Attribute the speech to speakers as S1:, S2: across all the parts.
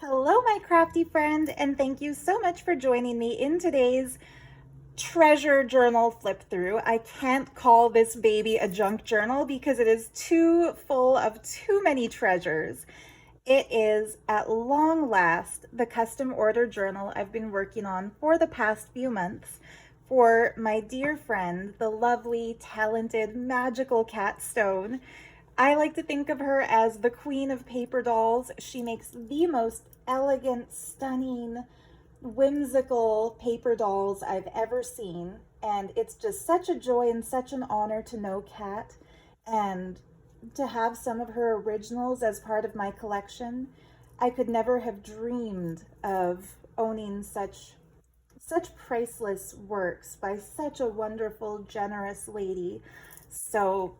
S1: Hello, my crafty friend, and thank you so much for joining me in today's treasure journal flip through. I can't call this baby a junk journal because it is too full of too many treasures. It is, at long last, the custom order journal I've been working on for the past few months for my dear friend, the lovely, talented, magical Cat Stone. I like to think of her as the queen of paper dolls. She makes the most elegant, stunning, whimsical paper dolls I've ever seen. And it's just such a joy and such an honor to know Kat and to have some of her originals as part of my collection. I could never have dreamed of owning such priceless works by such a wonderful, generous lady. So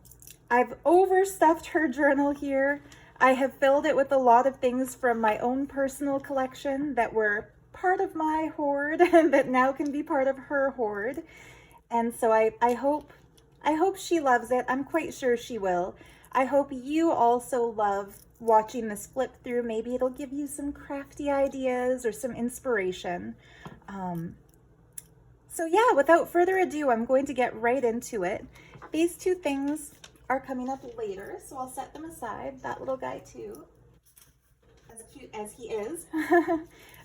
S1: I've overstuffed her journal here. I have filled it with a lot of things from my own personal collection that were part of my hoard and that now can be part of her hoard. And so I hope she loves it. I'm quite sure she will. I hope you also love watching this flip through. Maybe it'll give you some crafty ideas or some inspiration. So yeah, without further ado, I'm going to get right into it. These two things are coming up later, so I'll set them aside. That little guy too, as cute as he is.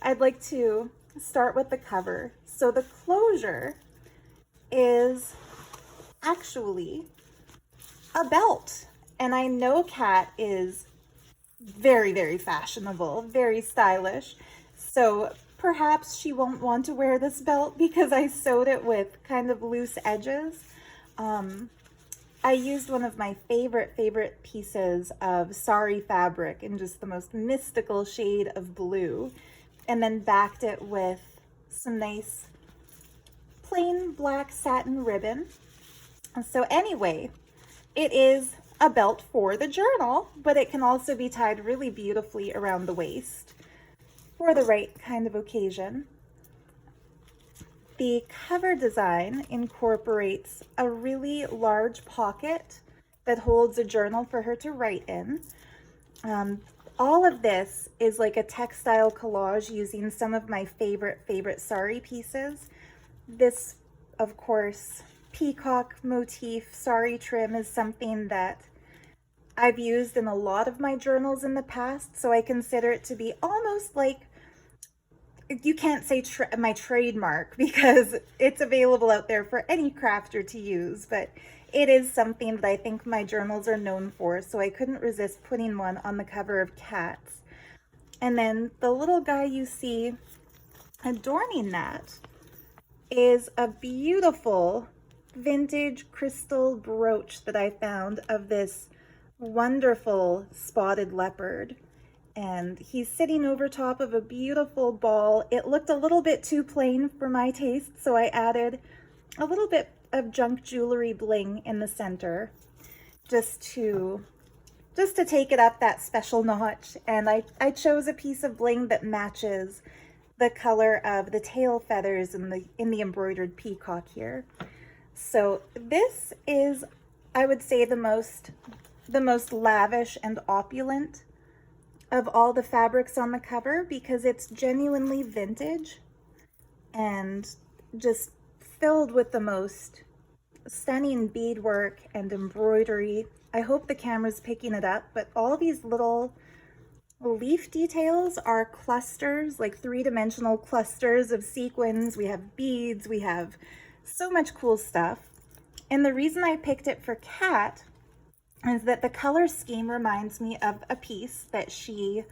S1: I'd like to start with the cover. So the closure is actually a belt. And I know Kat is very, very fashionable, very stylish. So perhaps she won't want to wear this belt because I sewed it with kind of loose edges. I used one of my favorite pieces of sari fabric in just the most mystical shade of blue, and then backed it with some nice plain black satin ribbon. So anyway, it is a belt for the journal, but it can also be tied really beautifully around the waist for the right kind of occasion. The cover design incorporates a really large pocket that holds a journal for her to write in. All of this is like a textile collage using some of my favorite sari pieces. This, of course, peacock motif sari trim is something that I've used in a lot of my journals in the past, so I consider it to be almost like, you can't say my trademark because it's available out there for any crafter to use, but it is something that I think my journals are known for, so I couldn't resist putting one on the cover of Cat's. And then the little guy you see adorning that is a beautiful vintage crystal brooch that I found of this wonderful spotted leopard. And he's sitting over top of a beautiful ball. It looked a little bit too plain for my taste, so I added a little bit of junk jewelry bling in the center just to take it up that special notch. And I chose a piece of bling that matches the color of the tail feathers in the embroidered peacock here. So this is, I would say, the most lavish and opulent of all the fabrics on the cover because it's genuinely vintage and just filled with the most stunning beadwork and embroidery. I hope the camera's picking it up, but all these little leaf details are clusters, like three-dimensional clusters of sequins. We have beads, we have so much cool stuff. And the reason I picked it for Kat is that the color scheme reminds me of a piece that she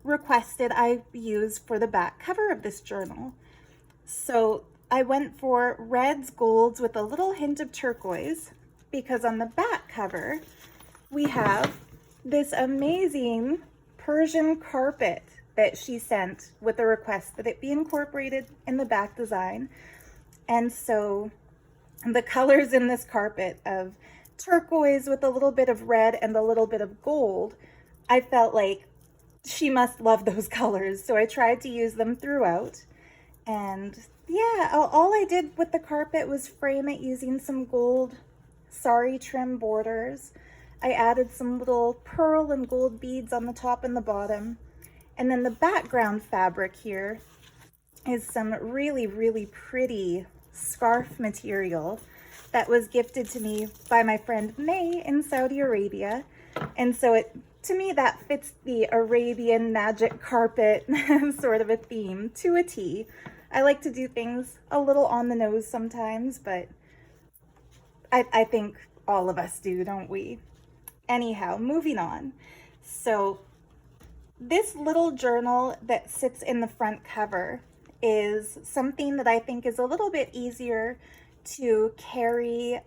S1: requested I use for the back cover of this journal. So I went for reds, golds with a little hint of turquoise because on the back cover we have this amazing Persian carpet that she sent with a request that it be incorporated in the back design. And so the colors in this carpet of turquoise with a little bit of red and a little bit of gold, I felt like she must love those colors, so I tried to use them throughout. And yeah, all I did with the carpet was frame it using some gold sari trim borders. I added some little pearl and gold beads on the top and the bottom, And then the background fabric here is some really, really pretty scarf material that was gifted to me by my friend May in Saudi Arabia. And so to me, that fits the Arabian magic carpet sort of a theme to a T. I like to do things a little on the nose sometimes, but I think all of us do, don't we? Anyhow, moving on. So this little journal that sits in the front cover is something that I think is a little bit easier to carry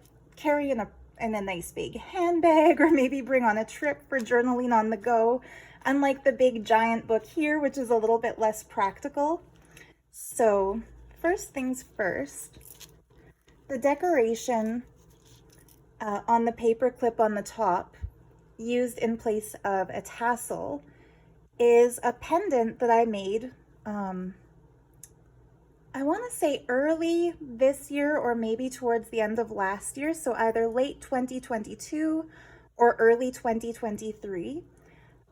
S1: in a nice big handbag, or maybe bring on a trip for journaling on the go, unlike the big giant book here, which is a little bit less practical. So first things first, the decoration on the paper clip on the top, used in place of a tassel, is a pendant that I made, I want to say early this year or maybe towards the end of last year, so either late 2022 or early 2023.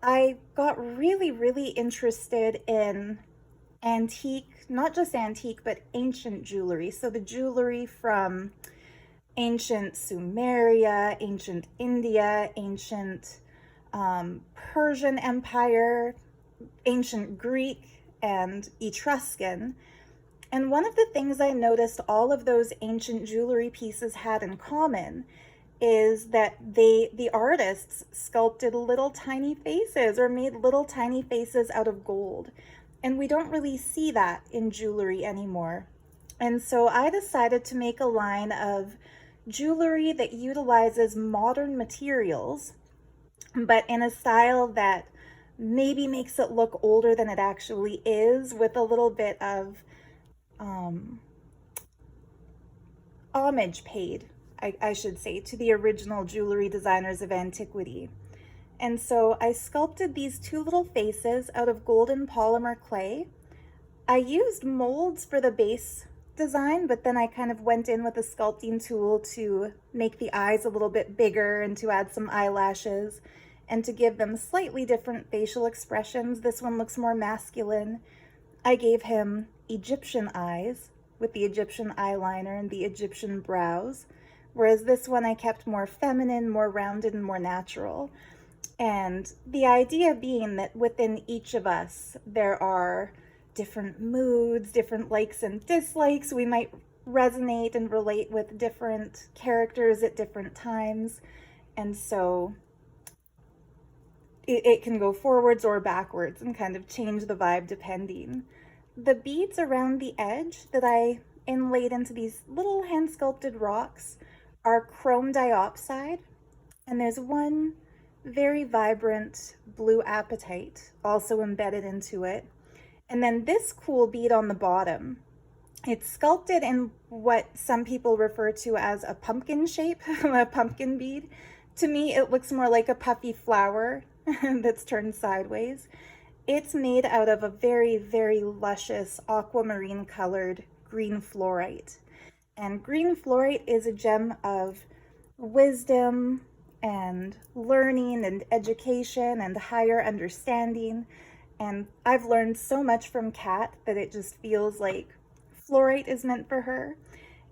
S1: I got really, really interested in antique, not just antique, but ancient jewelry. So the jewelry from ancient Sumeria, ancient India, ancient Persian Empire, ancient Greek, and Etruscan. And one of the things I noticed all of those ancient jewelry pieces had in common is that the artists sculpted little tiny faces or made little tiny faces out of gold. And we don't really see that in jewelry anymore. And so I decided to make a line of jewelry that utilizes modern materials, but in a style that maybe makes it look older than it actually is, with a little bit of homage paid, I should say, to the original jewelry designers of antiquity. And so I sculpted these two little faces out of golden polymer clay. I used molds for the base design, but then I kind of went in with a sculpting tool to make the eyes a little bit bigger and to add some eyelashes and to give them slightly different facial expressions. This one looks more masculine. I gave him Egyptian eyes with the Egyptian eyeliner and the Egyptian brows, whereas this one I kept more feminine, more rounded, and more natural. And the idea being that within each of us, there are different moods, different likes and dislikes. We might resonate and relate with different characters at different times. And so it can go forwards or backwards and kind of change the vibe depending. The beads around the edge that I inlaid into these little hand sculpted rocks are chrome diopside. And there's one very vibrant blue apatite also embedded into it. And then this cool bead on the bottom, it's sculpted in what some people refer to as a pumpkin shape, a pumpkin bead. To me, it looks more like a puffy flower that's turned sideways. It's made out of a very, very luscious aquamarine colored green fluorite. And green fluorite is a gem of wisdom and learning and education and higher understanding. And I've learned so much from Kat that it just feels like fluorite is meant for her.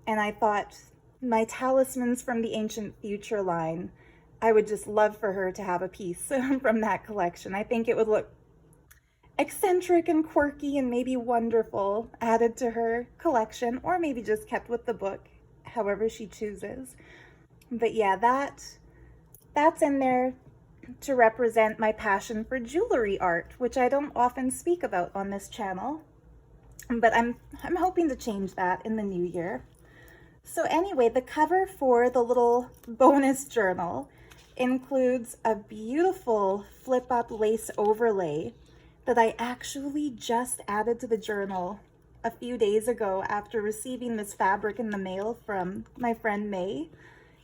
S1: And I thought my talismans from the Ancient Future line, I would just love for her to have a piece from that collection. I think it would look eccentric and quirky and maybe wonderful added to her collection, or maybe just kept with the book, however she chooses. But yeah, that's in there to represent my passion for jewelry art, which I don't often speak about on this channel, but I'm hoping to change that in the new year. So anyway, the cover for the little bonus journal includes a beautiful flip-up lace overlay that I actually just added to the journal a few days ago after receiving this fabric in the mail from my friend May.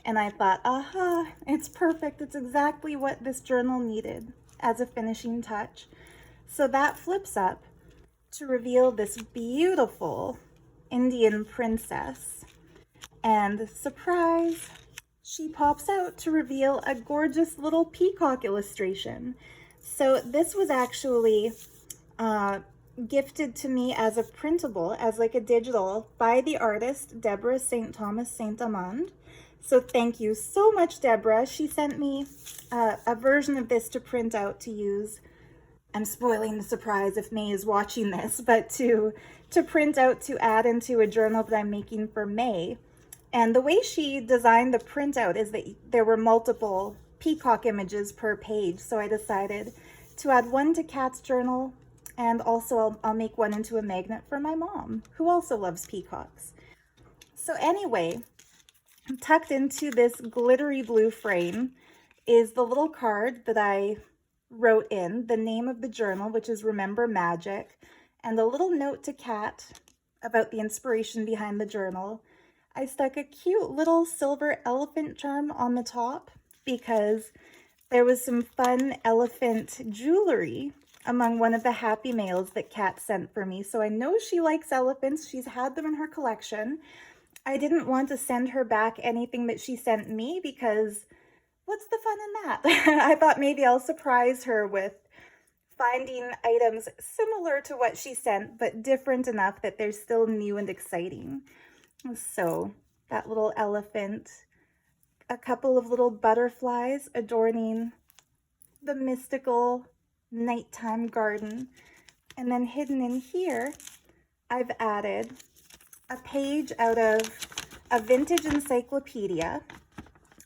S1: And I thought, aha, it's perfect. It's exactly what this journal needed as a finishing touch. So that flips up to reveal this beautiful Indian princess. And surprise, she pops out to reveal a gorgeous little peacock illustration. So this was actually gifted to me as a printable, as like a digital, by the artist Deborah St. Thomas St. Amand. So thank you so much, Deborah. She sent me a version of this to print out to use. I'm spoiling the surprise if May is watching this, but to print out to add into a journal that I'm making for May. And the way she designed the printout is that there were multiple peacock images per page. So I decided to add one to Kat's journal, and also I'll make one into a magnet for my mom, who also loves peacocks. So anyway, tucked into this glittery blue frame is the little card that I wrote in, the name of the journal, which is Remember Magic, and a little note to Kat about the inspiration behind the journal. I stuck a cute little silver elephant charm on the top because there was some fun elephant jewelry among one of the happy mails that Kat sent for me. So I know she likes elephants. She's had them in her collection. I didn't want to send her back anything that she sent me because what's the fun in that? I thought maybe I'll surprise her with finding items similar to what she sent, but different enough that they're still new and exciting. So that little elephant, a couple of little butterflies adorning the mystical nighttime garden. And then hidden in here, I've added a page out of a vintage encyclopedia.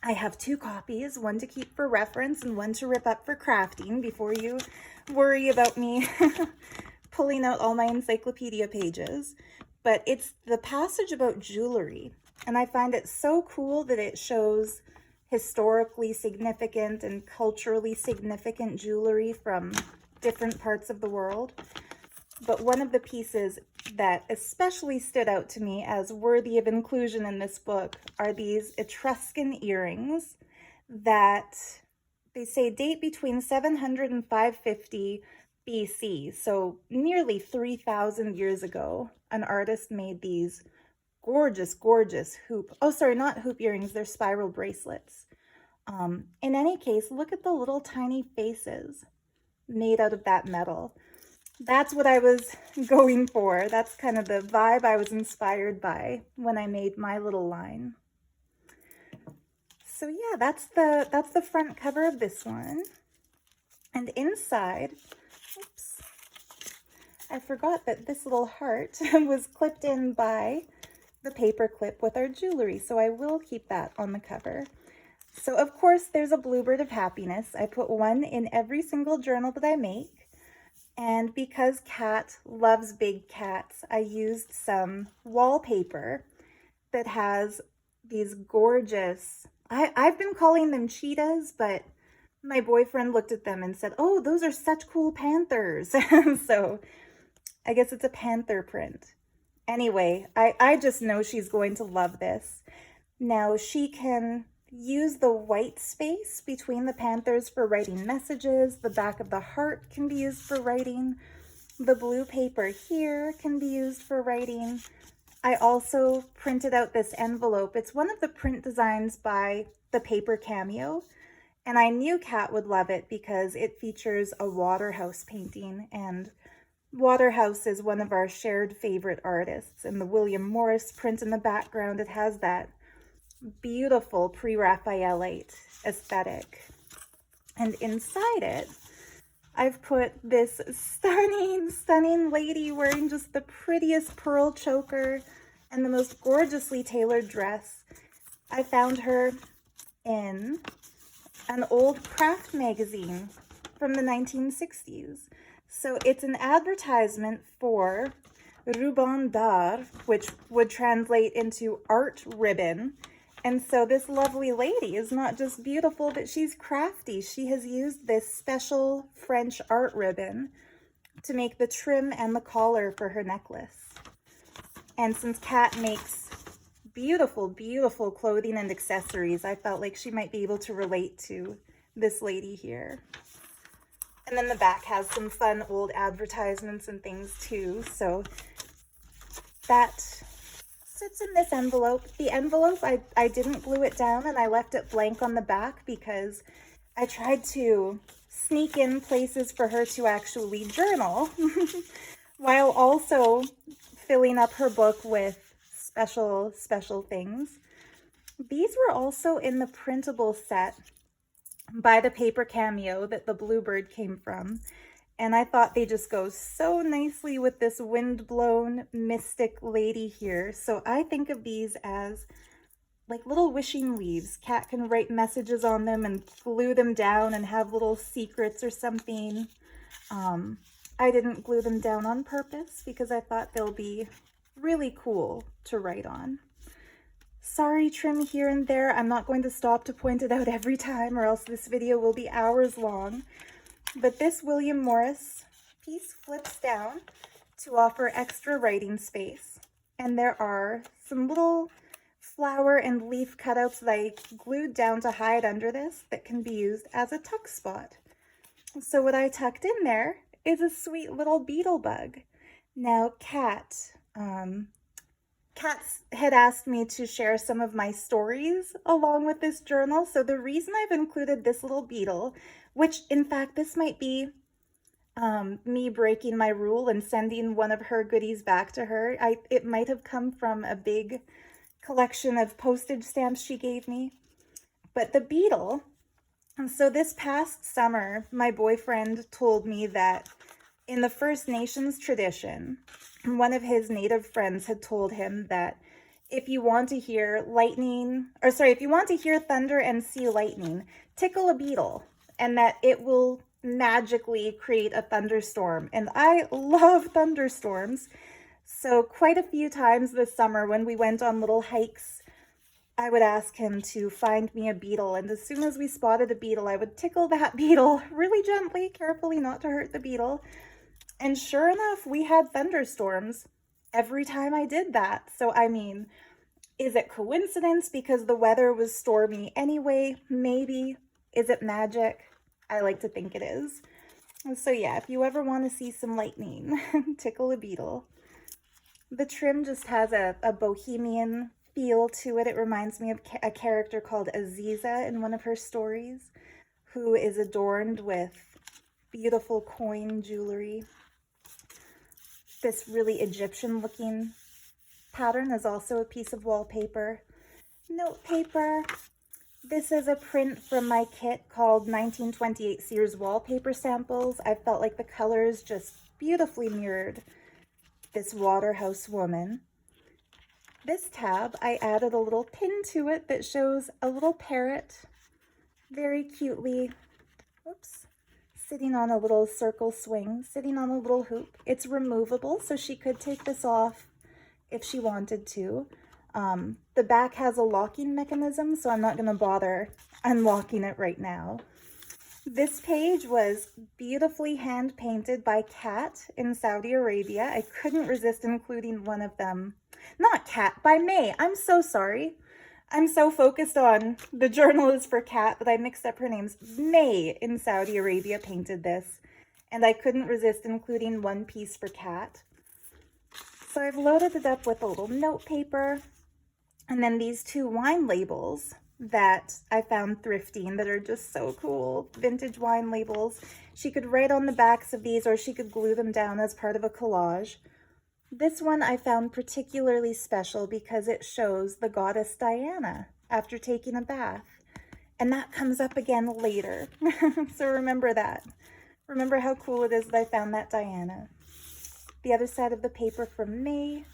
S1: I have 2 copies, one to keep for reference and one to rip up for crafting before you worry about me pulling out all my encyclopedia pages. But it's the passage about jewelry, and I find it so cool that it shows historically significant and culturally significant jewelry from different parts of the world. But one of the pieces that especially stood out to me as worthy of inclusion in this book are these Etruscan earrings that they say date between 700 and 550 BC, so nearly 3,000 years ago. An artist made these gorgeous, gorgeous not hoop earrings, they're spiral bracelets. In any case, look at the little tiny faces made out of that metal. That's what I was going for. That's kind of the vibe I was inspired by when I made my little line. So yeah, that's the front cover of this one. And inside, oops, I forgot that this little heart was clipped in by the paper clip with our jewelry, so I will keep that on the cover. So of course there's a bluebird of happiness. I put one in every single journal that I make. And because Kat loves big cats, I used some wallpaper that has these gorgeous, I've been calling them cheetahs, but my boyfriend looked at them and said, oh, those are such cool panthers. So I guess it's a panther print. Anyway, I just know she's going to love this. Now she can use the white space between the panthers for writing messages. The back of the heart can be used for writing. The blue paper here can be used for writing. I also printed out this envelope. It's one of the print designs by the Paper Cameo, and I knew Kat would love it because it features a Waterhouse painting, and Waterhouse is one of our shared favorite artists. And the William Morris print in the background, it has that beautiful pre-Raphaelite aesthetic. And inside it, I've put this stunning, stunning lady wearing just the prettiest pearl choker and the most gorgeously tailored dress. I found her in an old craft magazine from the 1960s. So it's an advertisement for ruban d'art, which would translate into art ribbon. And so this lovely lady is not just beautiful, but she's crafty. She has used this special French art ribbon to make the trim and the collar for her necklace. And since Kat makes beautiful, beautiful clothing and accessories, I felt like she might be able to relate to this lady here. And then the back has some fun old advertisements and things too. So that sits in this envelope. The envelope, I didn't glue it down and I left it blank on the back because I tried to sneak in places for her to actually journal while also filling up her book with special things. These were also in the printable set by the paper cameo that the Bluebird came from. And I thought they just go so nicely with this wind-blown mystic lady here. So I think of these as like little wishing leaves. Cat can write messages on them and glue them down and have little secrets or something. I didn't glue them down on purpose because I thought they'll be really cool to write on. Sari trim here and there. I'm not going to stop to point it out every time or else this video will be hours long. But this William Morris piece flips down to offer extra writing space. And there are some little flower and leaf cutouts that I glued down to hide under this that can be used as a tuck spot. So what I tucked in there is a sweet little beetle bug. Now Cat had asked me to share some of my stories along with this journal. So the reason I've included this little beetle, which in fact this might be me breaking my rule and sending one of her goodies back to her. It might have come from a big collection of postage stamps she gave me. But the beetle, and so this past summer, my boyfriend told me that in the First Nations tradition, one of his native friends had told him that if you want to hear if you want to hear thunder and see lightning, tickle a beetle, and that it will magically create a thunderstorm. And I love thunderstorms. So quite a few times this summer when we went on little hikes, I would ask him to find me a beetle. And as soon as we spotted a beetle, I would tickle that beetle really gently, carefully, not to hurt the beetle. And sure enough, we had thunderstorms every time I did that. So, I mean, is it coincidence because the weather was stormy anyway? Maybe. Is it magic? I like to think it is. So yeah, if you ever want to see some lightning, tickle a beetle. The trim just has a bohemian feel to it. It reminds me of a character called Aziza in one of her stories, who is adorned with beautiful coin jewelry. This really Egyptian looking pattern is also a piece of wallpaper. Note paper. This is a print from my kit called 1928 Sears Wallpaper Samples. I felt like the colors just beautifully mirrored this Waterhouse woman. This tab, I added a little pin to it that shows a little parrot very cutely, sitting on a little circle swing, sitting on a little hoop. It's removable, so she could take this off if she wanted to. The back has a locking mechanism, so I'm not going to bother unlocking it right now. This page was beautifully hand painted by Cat in Saudi Arabia. I couldn't resist including one of them. Not Cat, by May. I'm so sorry. I'm so focused on the journal is for Cat that I mixed up her names. May in Saudi Arabia painted this, and I couldn't resist including one piece for Cat. So I've loaded it up with a little note paper, and then these two wine labels that I found thrifting that are just so cool. Vintage wine labels. She could write on the backs of these, or she could glue them down as part of a collage. This one I found particularly special because it shows the goddess Diana after taking a bath. And that comes up again later. So remember that. Remember how cool it is that I found that Diana. The other side of the paper from May.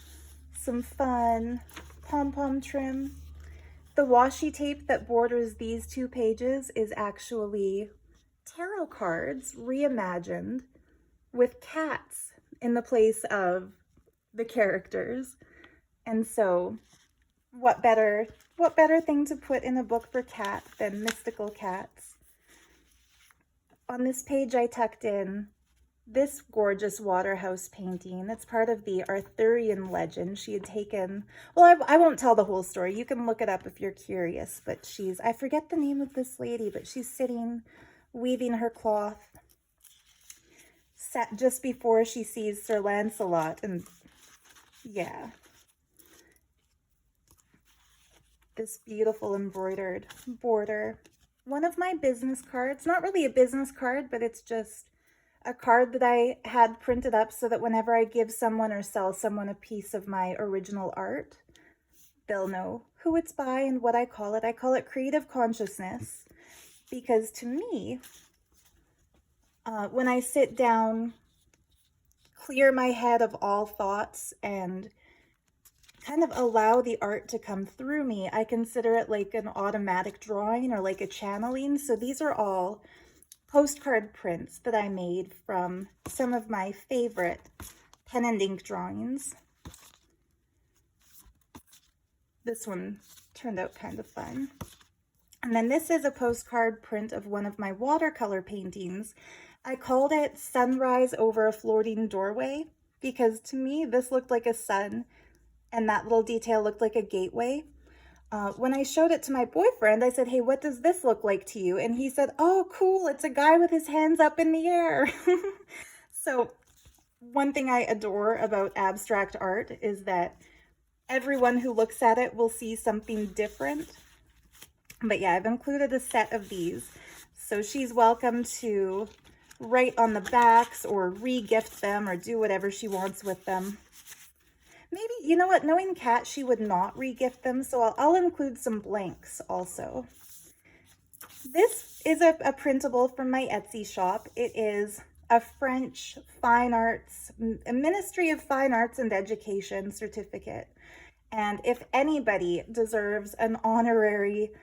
S1: Some fun pom-pom trim. The washi tape that borders these two pages is actually tarot cards reimagined with cats in the place of the characters. And so what better thing to put in a book for Cat than mystical cats? On this page I tucked in this gorgeous Waterhouse painting. It's part of the Arthurian legend. She had taken, well, I won't tell the whole story. You can look it up if you're curious, but I forget the name of this lady, but she's sitting, weaving her cloth, set just before she sees Sir Lancelot, and yeah. This beautiful embroidered border. one of my business cards. Not really a business card, but it's just a card that I had printed up so that whenever I give someone or sell someone a piece of my original art, they'll know who it's by and what I call it. I call it Creative Consciousness because to me, when I sit down, clear my head of all thoughts and kind of allow the art to come through me, I consider it like an automatic drawing or like a channeling. So these are all postcard prints that I made from some of my favorite pen and ink drawings. This one turned out kind of fun. And then this is a postcard print of one of my watercolor paintings. I called it Sunrise Over a Floating Doorway because to me this looked like a sun and that little detail looked like a gateway. When I showed it to my boyfriend, I said, hey, what does this look like to you? And he said, oh, cool, it's a guy with his hands up in the air. So one thing I adore about abstract art is that everyone who looks at it will see something different. But yeah, I've included a set of these. So she's welcome to write on the backs or re-gift them or do whatever she wants with them. Maybe, you know what, knowing Kat, she would not re-gift them, so I'll include some blanks also. This is a printable from my Etsy shop. It is a French fine arts, a Ministry of Fine Arts and Education certificate. And if anybody deserves an honorary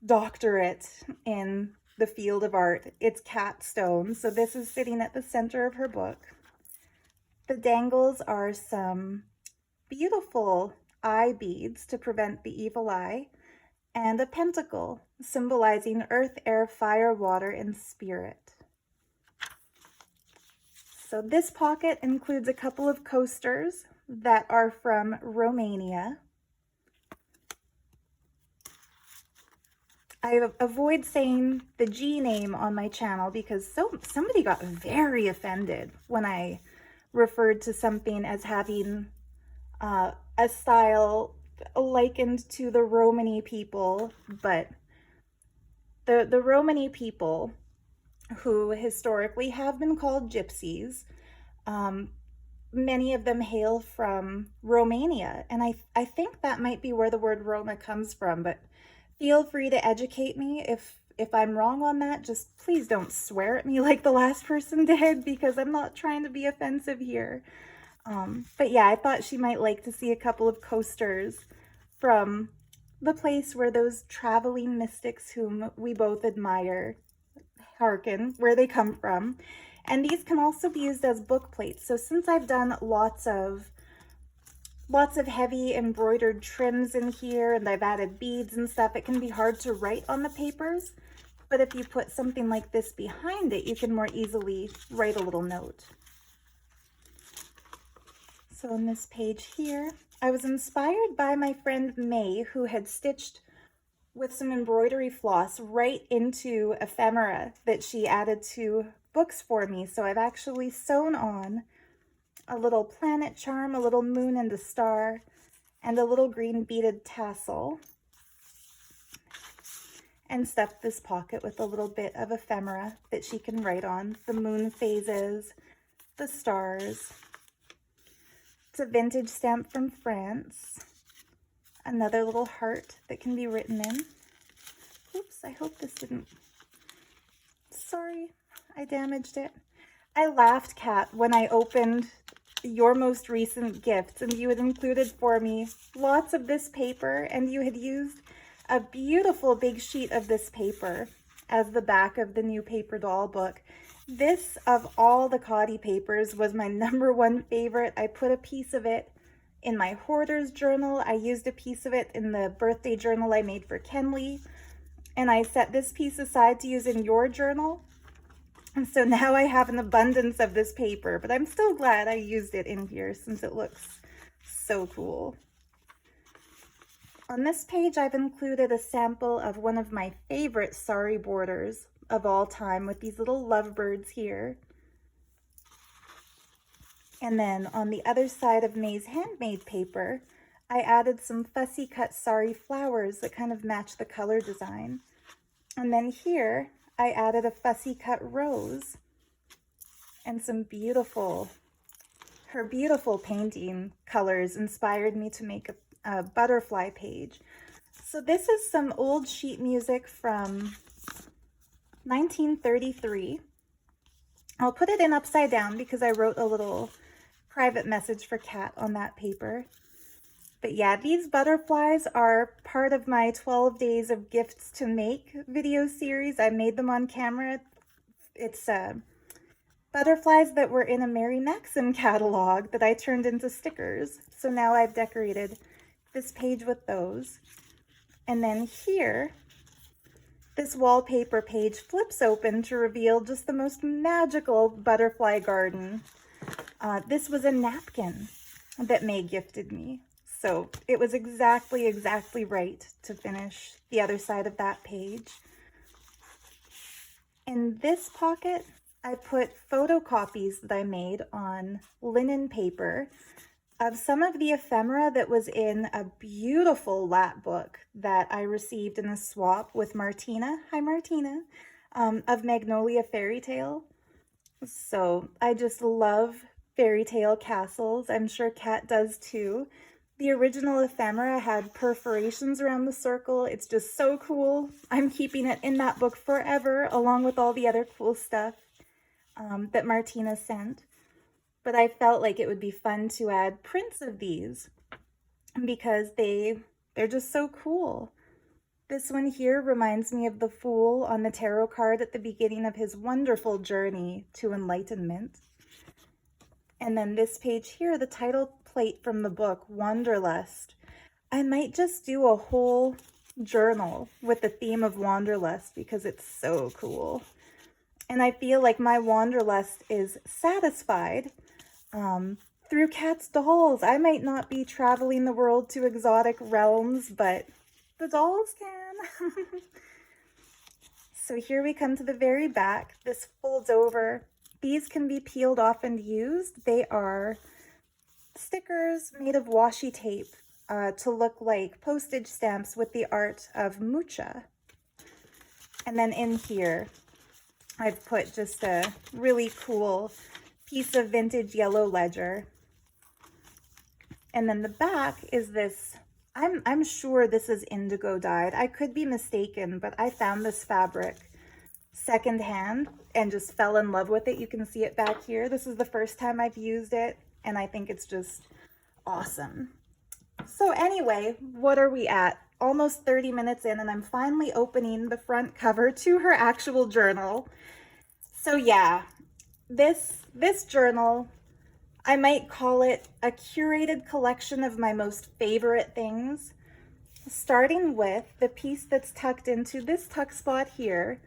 S1: doctorate in the field of art, it's Kat Stone. So this is sitting at the center of her book. The dangles are some beautiful eye beads to prevent the evil eye, and a pentacle symbolizing earth, air, fire, water, and spirit. So this pocket includes a couple of coasters that are from Romania. I avoid saying the G name on my channel because somebody got very offended when I referred to something as having a style likened to the Romani people, but the Romani people, who historically have been called gypsies, many of them hail from Romania, and I think that might be where the word Roma comes from, but feel free to educate me if I'm wrong on that. Just please don't swear at me like the last person did, because I'm not trying to be offensive here. But yeah, I thought she might like to see a couple of coasters from the place where those traveling mystics whom we both admire hearken, where they come from. And these can also be used as book plates. So since I've done lots of heavy embroidered trims in here and I've added beads and stuff, it can be hard to write on the papers. But if you put something like this behind it, you can more easily write a little note. So on this page here, I was inspired by my friend May, who had stitched with some embroidery floss right into ephemera that she added to books for me. So I've actually sewn on a little planet charm, a little moon and a star, and a little green beaded tassel, and stuffed this pocket with a little bit of ephemera that she can write on. The moon phases, the stars. It's a vintage stamp from France. Another little heart that can be written in. Oops, I hope this didn't... Sorry, I damaged it. I laughed, Kat, when I opened your most recent gifts and you had included for me lots of this paper, and you had used a beautiful big sheet of this paper as the back of the new paper doll book. This, of all the Catti papers, was my #1 favorite. I put a piece of it in my hoarder's journal. I used a piece of it in the birthday journal I made for Kenley. And I set this piece aside to use in your journal. And so now I have an abundance of this paper, but I'm still glad I used it in here since it looks so cool. On this page, I've included a sample of one of my favorite sari borders of all time with these little lovebirds here. And then on the other side of May's handmade paper, I added some fussy cut sari flowers that kind of match the color design. And then here I added a fussy cut rose and some her beautiful painting colors inspired me to make a butterfly page. So this is some old sheet music from 1933. I'll put it in upside down because I wrote a little private message for Kat on that paper. But yeah, these butterflies are part of my 12 days of gifts to make video series. I made them on camera. It's butterflies that were in a Mary Maxim catalog that I turned into stickers. So now I've decorated this page with those. And then here, this wallpaper page flips open to reveal just the most magical butterfly garden. This was a napkin that May gifted me. So it was exactly right to finish the other side of that page. In this pocket, I put photocopies that I made on linen paper of some of the ephemera that was in a beautiful lap book that I received in a swap with Martina, hi Martina, of Magnolia Fairy Tale. So I just love fairy tale castles. I'm sure Kat does too. The original ephemera had perforations around the circle. It's just so cool. I'm keeping it in that book forever, along with all the other cool stuff that Martina sent. But I felt like it would be fun to add prints of these because they're just so cool. This one here reminds me of the Fool on the tarot card at the beginning of his wonderful journey to enlightenment. And then this page here, the title plate from the book, Wanderlust. I might just do a whole journal with the theme of Wanderlust because it's so cool. And I feel like my Wanderlust is satisfied through Kat's dolls. I might not be traveling the world to exotic realms, but the dolls can. So here we come to the very back. This folds over. These can be peeled off and used. They are stickers made of washi tape to look like postage stamps with the art of Mucha. And then in here, I've put just a really cool piece of vintage yellow ledger. And then the back is this, I'm sure this is indigo dyed. I could be mistaken, but I found this fabric secondhand and just fell in love with it. You can see it back here. This is the first time I've used it, and I think it's just awesome. So anyway, what are we at? Almost 30 minutes in, and I'm finally opening the front cover to her actual journal. So yeah, this journal, I might call it a curated collection of my most favorite things, starting with the piece that's tucked into this tuck spot here.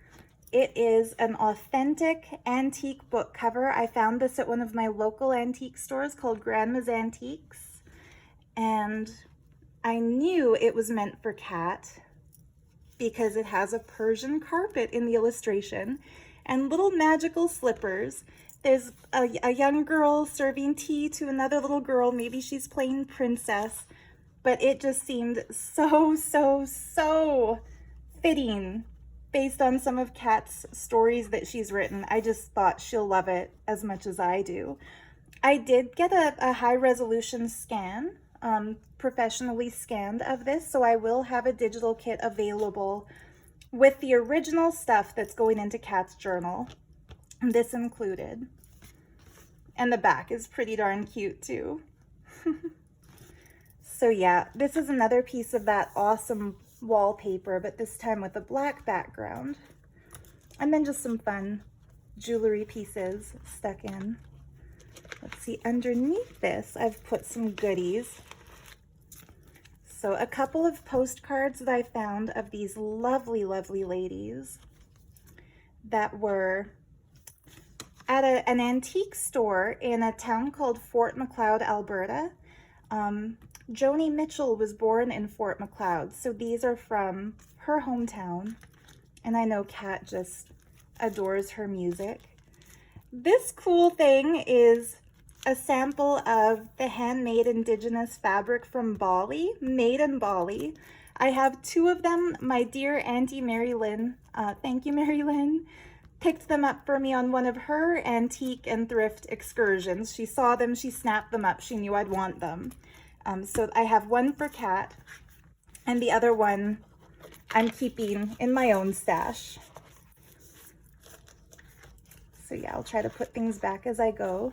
S1: It is an authentic antique book cover. I found this at one of my local antique stores called Grandma's Antiques, and I knew it was meant for Kat because it has a Persian carpet in the illustration and little magical slippers. There's a young girl serving tea to another little girl. Maybe she's playing princess, but it just seemed so fitting based on some of Kat's stories that she's written. I just thought she'll love it as much as I do. I did get a high resolution scan, professionally scanned of this, so I will have a digital kit available with the original stuff that's going into Kat's journal, this included. And the back is pretty darn cute too. So yeah, this is another piece of that awesome wallpaper, but this time with a black background. And then just some fun jewelry pieces stuck in. Let's see, underneath this, I've put some goodies. So a couple of postcards that I found of these lovely Ladies that were at an antique store in a town called Fort Macleod, Alberta. Joni Mitchell was born in Fort Macleod, so these are from her hometown, and I know Kat just adores her music. This cool thing is a sample of the handmade indigenous fabric from Bali, made in Bali. I have two of them. My dear Auntie Mary Lynn, thank you, Mary Lynn, picked them up for me on one of her antique and thrift excursions. She saw them, she snapped them up, she knew I'd want them. So I have one for Kat, and the other one I'm keeping in my own stash. So yeah, I'll try to put things back as I go.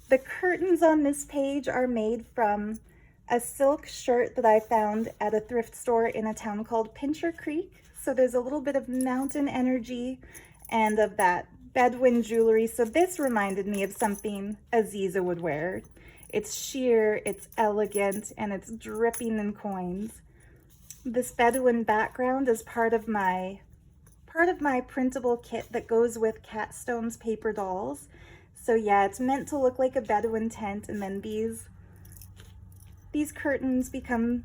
S1: The curtains on this page are made from a silk shirt that I found at a thrift store in a town called Pincher Creek. So there's a little bit of mountain energy and of that Bedouin jewelry. So this reminded me of something Aziza would wear. It's sheer, it's elegant, and it's dripping in coins. This Bedouin background is part of my printable kit that goes with Cat Stone's paper dolls. So yeah, it's meant to look like a Bedouin tent, and then these curtains become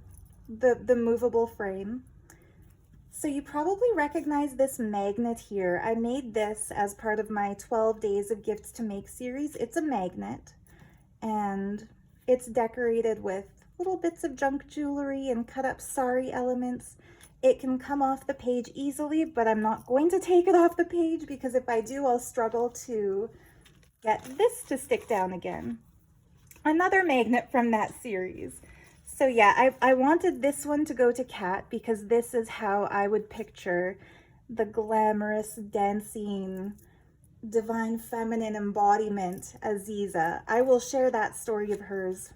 S1: the movable frame. So you probably recognize this magnet here. I made this as part of my 12 Days of Gifts to Make series. It's a magnet, and it's decorated with little bits of junk jewelry and cut up sari elements. It can come off the page easily, but I'm not going to take it off the page because if I do, I'll struggle to get this to stick down again. Another magnet from that series. So yeah, I wanted this one to go to Kat because this is how I would picture the glamorous, dancing, divine feminine embodiment Aziza. I will share that story of hers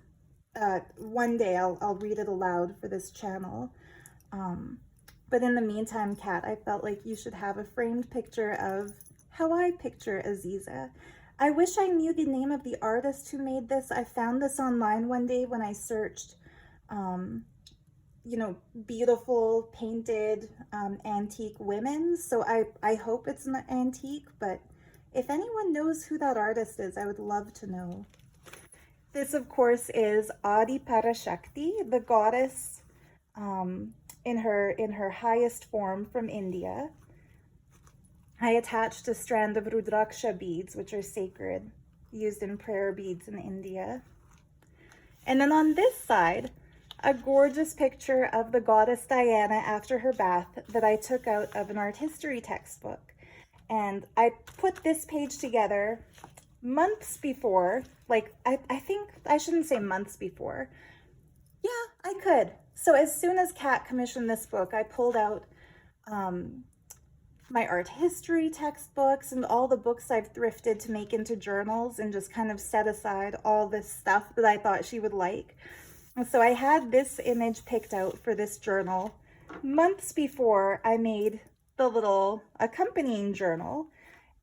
S1: one day. I'll read it aloud for this channel. But in the meantime, Kat, I felt like you should have a framed picture of how I picture Aziza. I wish I knew the name of the artist who made this. I found this online one day when I searched, you know, beautiful painted antique women. So I hope it's an antique, but if anyone knows who that artist is, I would love to know. This, of course, is Adi Parashakti, the goddess in her highest form from India. I attached a strand of Rudraksha beads, which are sacred, used in prayer beads in India. And then on this side, a gorgeous picture of the goddess Diana after her bath that I took out of an art history textbook. And I put this page together months before, like I think I shouldn't say months before. Yeah, I could. So as soon as Kat commissioned this book, I pulled out my art history textbooks and all the books I've thrifted to make into journals and just kind of set aside all this stuff that I thought she would like. And so I had this image picked out for this journal months before I made the little accompanying journal.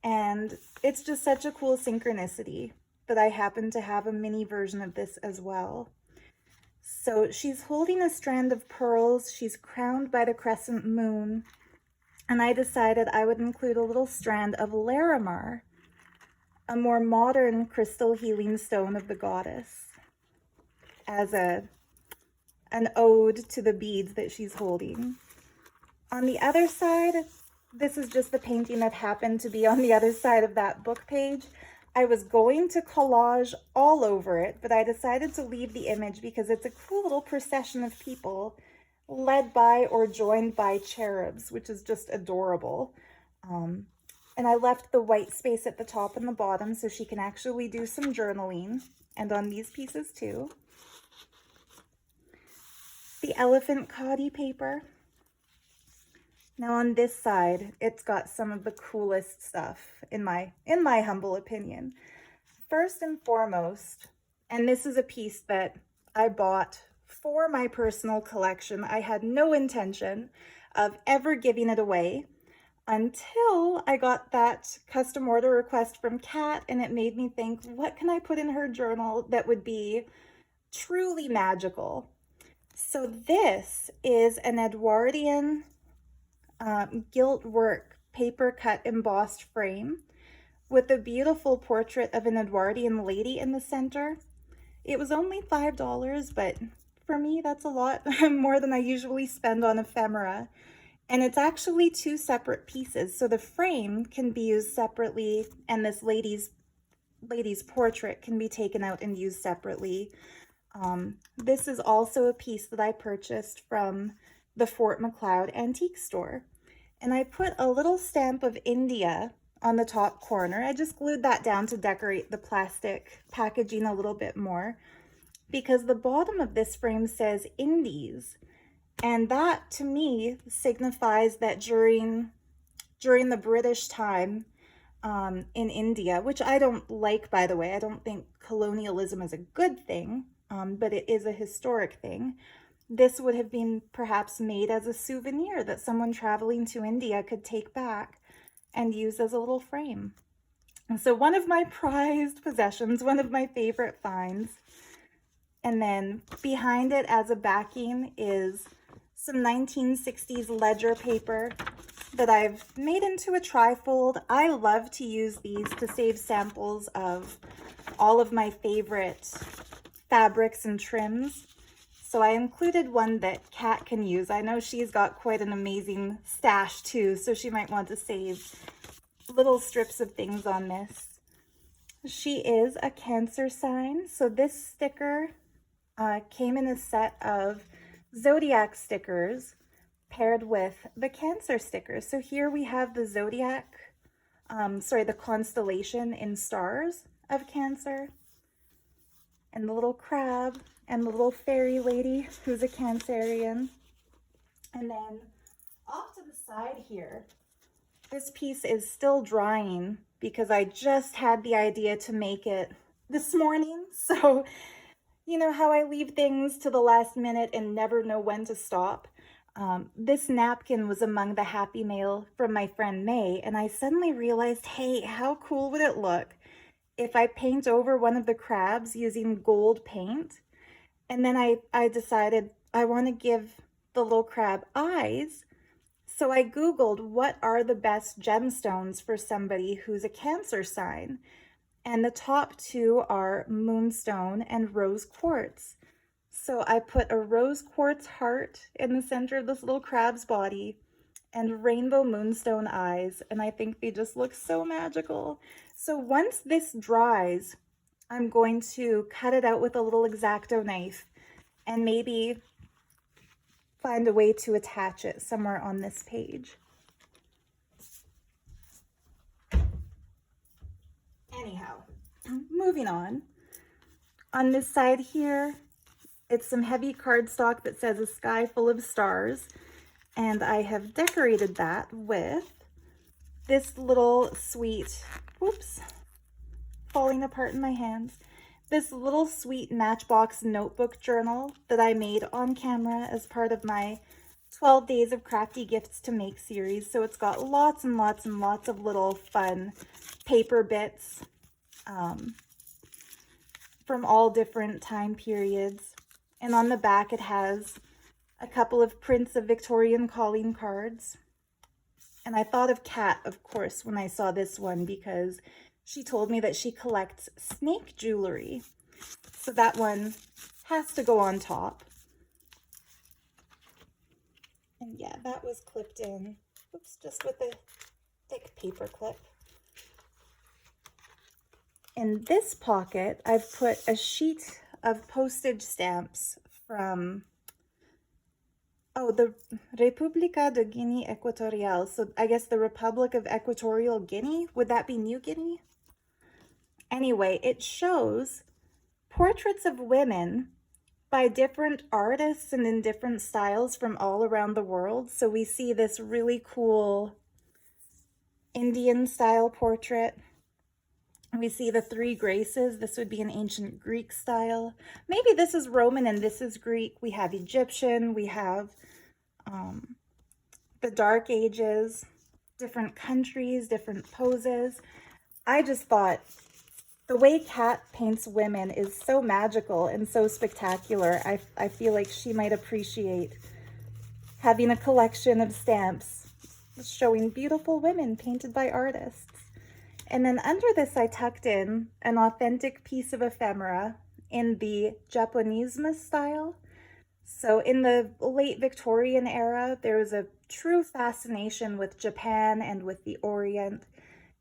S1: And it's just such a cool synchronicity that I happen to have a mini version of this as well. So she's holding a strand of pearls. She's crowned by the crescent moon. And I decided I would include a little strand of Larimar, a more modern crystal healing stone of the goddess, as an ode to the beads that she's holding. On the other side, this is just the painting that happened to be on the other side of that book page. I was going to collage all over it, but I decided to leave the image because it's a cool little procession of people led by or joined by cherubs, which is just adorable. And I left the white space at the top and the bottom so she can actually do some journaling, and on these pieces too. The elephant khadi paper. Now on this side, it's got some of the coolest stuff in my humble opinion. First and foremost, and this is a piece that I bought for my personal collection. I had no intention of ever giving it away until I got that custom order request from Kat, and it made me think, what can I put in her journal that would be truly magical? So this is an Edwardian gilt work paper cut embossed frame with a beautiful portrait of an Edwardian lady in the center. It was only $5, but for me, that's a lot more than I usually spend on ephemera. And it's actually two separate pieces. So the frame can be used separately, and this lady's portrait can be taken out and used separately. This is also a piece that I purchased from the Fort McLeod antique store. And I put a little stamp of India on the top corner. I just glued that down to decorate the plastic packaging a little bit more, because the bottom of this frame says Indies. And that to me signifies that during the British time in India, which I don't like, by the way. I don't think colonialism is a good thing, but it is a historic thing. This would have been perhaps made as a souvenir that someone traveling to India could take back and use as a little frame. So one of my prized possessions, one of my favorite finds. And then behind it as a backing is some 1960s ledger paper that I've made into a trifold. I love to use these to save samples of all of my favorite fabrics and trims. So I included one that Kat can use. I know she's got quite an amazing stash too, so she might want to save little strips of things on this. She is a Cancer sign, so this sticker came in a set of zodiac stickers paired with the Cancer stickers. So here we have the zodiac, the constellation in stars of Cancer, and the little crab, and the little fairy lady who's a Cancerian. And then off to the side here, this piece is still drying because I just had the idea to make it this morning. So, you know how I leave things to the last minute and never know when to stop. This napkin was among the happy mail from my friend May, and I suddenly realized, hey, how cool would it look if I paint over one of the crabs using gold paint? And then I decided I want to give the little crab eyes. So I Googled what are the best gemstones for somebody who's a Cancer sign. And the top two are moonstone and rose quartz. So I put a rose quartz heart in the center of this little crab's body and rainbow moonstone eyes. And I think they just look so magical. So once this dries, I'm going to cut it out with a little X-Acto knife and maybe find a way to attach it somewhere on this page. Anyhow, moving on. On this side here, it's some heavy cardstock that says a sky full of stars. And I have decorated that with this little sweet, oops, falling apart in my hands. This little sweet Matchbox notebook journal that I made on camera as part of my 12 Days of Crafty Gifts to Make series. So it's got lots and lots and lots of little fun paper bits from all different time periods. And on the back it has a couple of prints of Victorian calling cards. And I thought of Kat, of course, when I saw this one, because she told me that she collects snake jewelry. So that one has to go on top. And yeah, that was clipped in, oops, just with a thick paper clip. In this pocket, I've put a sheet of postage stamps from, the República de Guinea Equatorial. So I guess the Republic of Equatorial Guinea. Would that be New Guinea? Anyway, it shows portraits of women by different artists and in different styles from all around the world. So we see this really cool Indian style portrait. We see the three graces. This would be an ancient Greek style. Maybe this is Roman and this is Greek. We have Egyptian. We have the Dark Ages, different countries, different poses. I just thought the way Kat paints women is so magical and so spectacular. I feel like she might appreciate having a collection of stamps showing beautiful women painted by artists. And then under this, I tucked in an authentic piece of ephemera in the Japonismo style. So in the late Victorian era, there was a true fascination with Japan and with the Orient.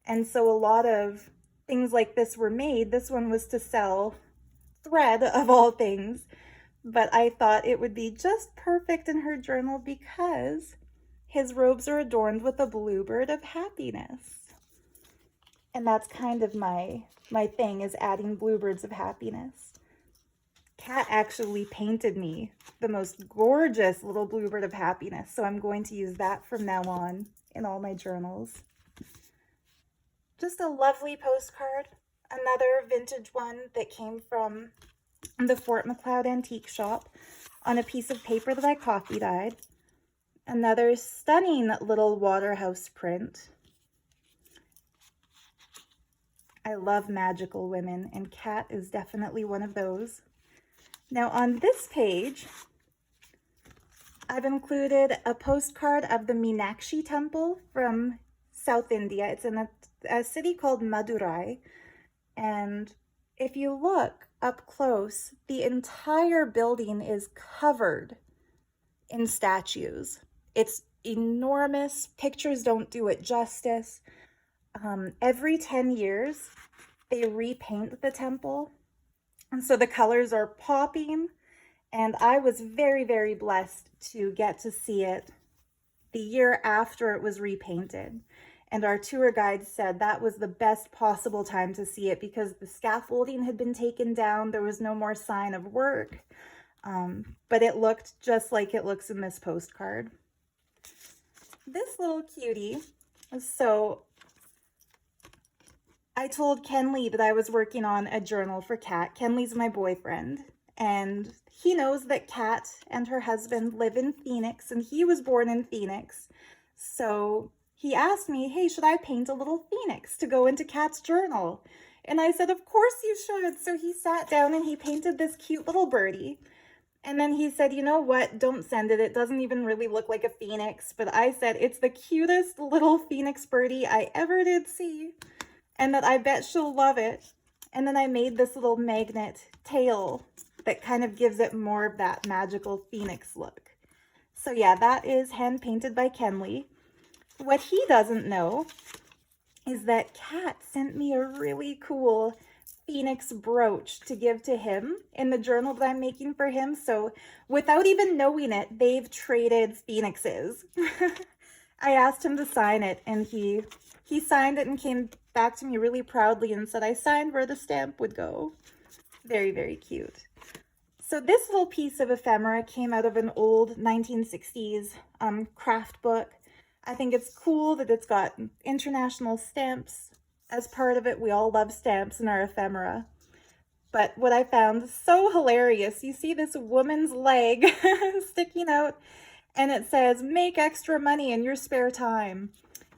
S1: And so a lot of things like this were made. This one was to sell thread of all things, but I thought it would be just perfect in her journal because his robes are adorned with a bluebird of happiness. And that's kind of my thing, is adding bluebirds of happiness. Kat actually painted me the most gorgeous little bluebird of happiness, so I'm going to use that from now on in all my journals. Just a lovely postcard, another vintage one that came from the Fort Macleod Antique Shop on a piece of paper that I coffee dyed. Another stunning little Waterhouse print. I love magical women, and Kat is definitely one of those. Now on this page, I've included a postcard of the Meenakshi temple from South India. It's in a city called Madurai. And if you look up close, the entire building is covered in statues. It's enormous. Pictures don't do it justice. Every 10 years, they repaint the temple. And so the colors are popping. And I was very, very blessed to get to see it the year after it was repainted. And our tour guide said that was the best possible time to see it because the scaffolding had been taken down. There was no more sign of work. But it looked just like it looks in this postcard. This little cutie, so I told Kenley that I was working on a journal for Kat. Kenley's my boyfriend, and he knows that Kat and her husband live in Phoenix, and he was born in Phoenix. So he asked me, hey, should I paint a little phoenix to go into Kat's journal? And I said, of course you should. So he sat down and he painted this cute little birdie. And then he said, you know what, don't send it. It doesn't even really look like a phoenix. But I said, it's the cutest little phoenix birdie I ever did see. And that I bet she'll love it. And then I made this little magnet tail that kind of gives it more of that magical phoenix look. So yeah, that is hand painted by Kenley. What he doesn't know is that Kat sent me a really cool phoenix brooch to give to him in the journal that I'm making for him. So without even knowing it, they've traded phoenixes. I asked him to sign it, and he signed it and came back to me really proudly and said I signed where the stamp would go. Very, very cute. So this little piece of ephemera came out of an old 1960s craft book. I think it's cool that it's got international stamps as part of it. We all love stamps in our ephemera. But what I found so hilarious, you see this woman's leg sticking out, and it says, make extra money in your spare time.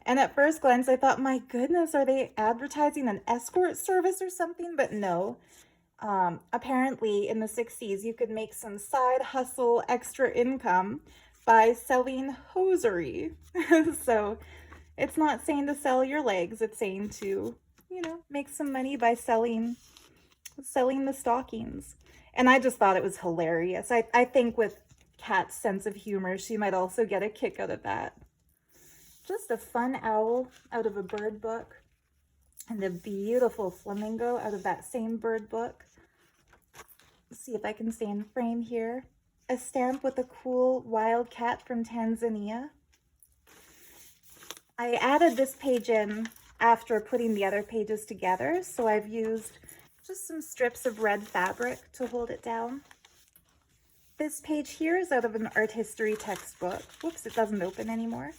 S1: And at first glance, I thought, my goodness, are they advertising an escort service or something? But no. Apparently, in the 60s, you could make some side hustle extra income by selling hosiery. So it's not saying to sell your legs. It's saying to, you know, make some money by selling the stockings. And I just thought it was hilarious. I think with Kat's sense of humor, she might also get a kick out of that. Just a fun owl out of a bird book, and a beautiful flamingo out of that same bird book. Let's see if I can stay in frame here. A stamp with a cool wild cat from Tanzania. I added this page in after putting the other pages together, so I've used just some strips of red fabric to hold it down. This page here is out of an art history textbook. Whoops, it doesn't open anymore.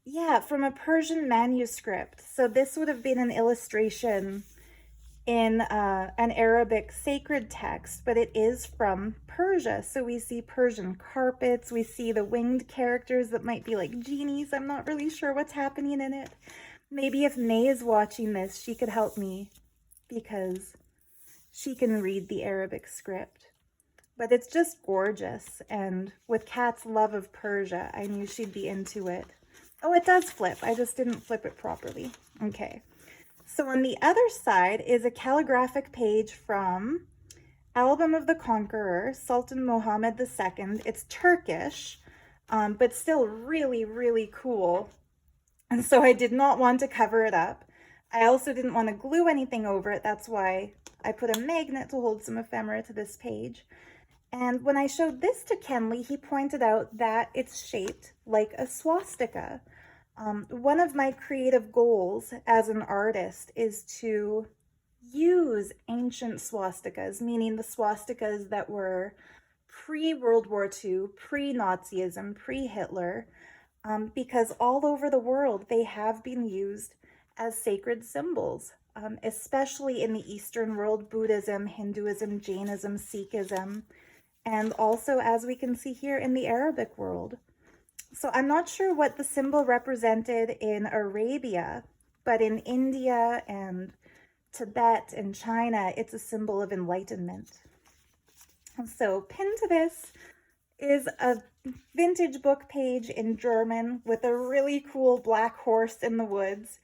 S1: Yeah, from a Persian manuscript. So this would have been an illustration in an Arabic sacred text, but it is from Persia. So we see Persian carpets, we see the winged characters that might be like genies. I'm not really sure what's happening in it. Maybe if May is watching this, she could help me because she can read the Arabic script. But it's just gorgeous, and with Kat's love of Persia, I knew she'd be into it. Oh, it does flip. I just didn't flip it properly. Okay. So on the other side is a calligraphic page from Album of the Conqueror, Sultan Mohammed II. It's Turkish, but still really, really cool. And so I did not want to cover it up. I also didn't want to glue anything over it. That's why I put a magnet to hold some ephemera to this page. And when I showed this to Kenley, he pointed out that it's shaped like a swastika. One of my creative goals as an artist is to use ancient swastikas, meaning the swastikas that were pre-World War II, pre-Nazism, pre-Hitler, because all over the world they have been used as sacred symbols, especially in the Eastern world, Buddhism, Hinduism, Jainism, Sikhism, and also, as we can see here, in the Arabic world. So I'm not sure what the symbol represented in Arabia, but in India and Tibet and China, it's a symbol of enlightenment. So pinned to this is a vintage book page in German with a really cool black horse in the woods.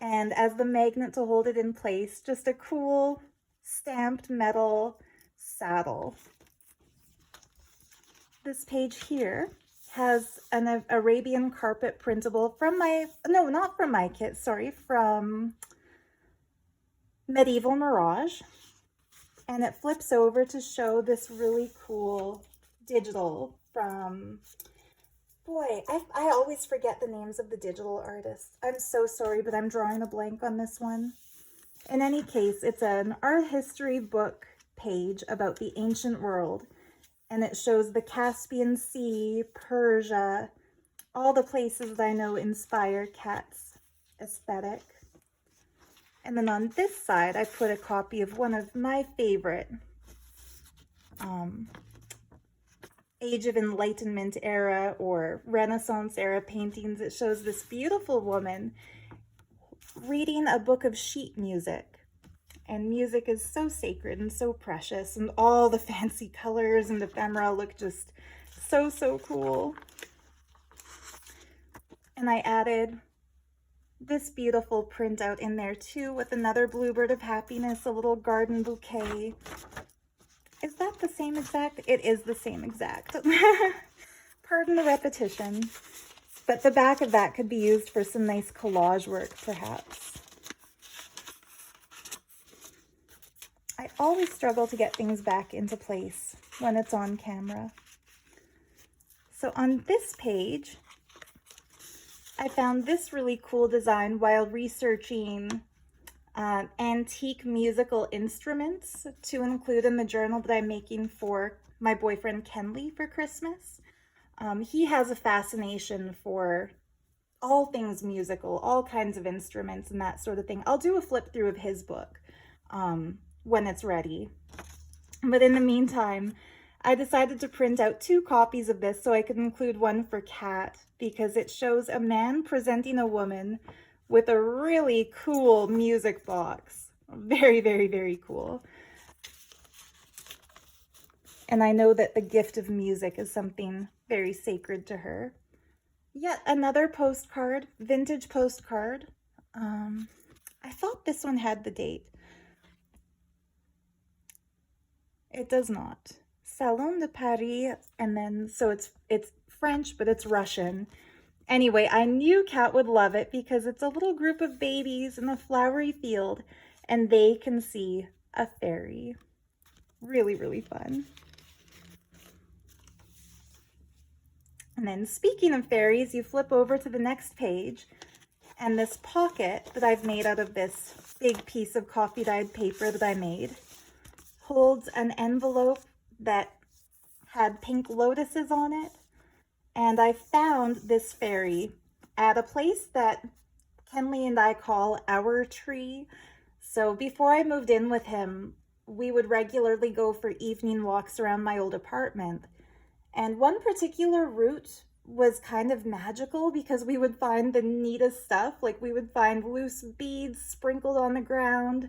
S1: And as the magnet to hold it in place, just a cool stamped metal saddle. This page here has an Arabian carpet printable from my, no, not from my kit, sorry, from Medieval Mirage. And it flips over to show this really cool digital from, boy, I always forget the names of the digital artists. I'm so sorry, but I'm drawing a blank on this one. In any case, it's an art history book page about the ancient world. And it shows the Caspian Sea, Persia, all the places that I know inspire Kat's aesthetic. And then on this side, I put a copy of one of my favorite Age of Enlightenment era or Renaissance era paintings. It shows this beautiful woman reading a book of sheet music. And music is so sacred and so precious, and all the fancy colors and ephemera look just so, so cool. And I added this beautiful printout in there too with another bluebird of happiness, a little garden bouquet. Is that the same exact? It is the same exact. Pardon the repetition, but the back of that could be used for some nice collage work perhaps. I always struggle to get things back into place when it's on camera. So on this page, I found this really cool design while researching antique musical instruments to include in the journal that I'm making for my boyfriend Kenley for Christmas. He has a fascination for all things musical, all kinds of instruments and that sort of thing. I'll do a flip through of his book when it's ready. But in the meantime, I decided to print out 2 copies of this so I could include one for Kat, because it shows a man presenting a woman with a really cool music box. Very, very, very cool. And I know that the gift of music is something very sacred to her. Yet another postcard, vintage postcard. I thought this one had the date. It does not. Salon de Paris, and then, so it's French, but it's Russian. Anyway, I knew Kat would love it because it's a little group of babies in a flowery field, and they can see a fairy. Really, really fun. And then speaking of fairies, you flip over to the next page, and this pocket that I've made out of this big piece of coffee dyed paper that I made holds an envelope that had pink lotuses on it. And I found this fairy at a place that Kenley and I call our tree. So before I moved in with him, we would regularly go for evening walks around my old apartment. And one particular route was kind of magical because we would find the neatest stuff. Like we would find loose beads sprinkled on the ground.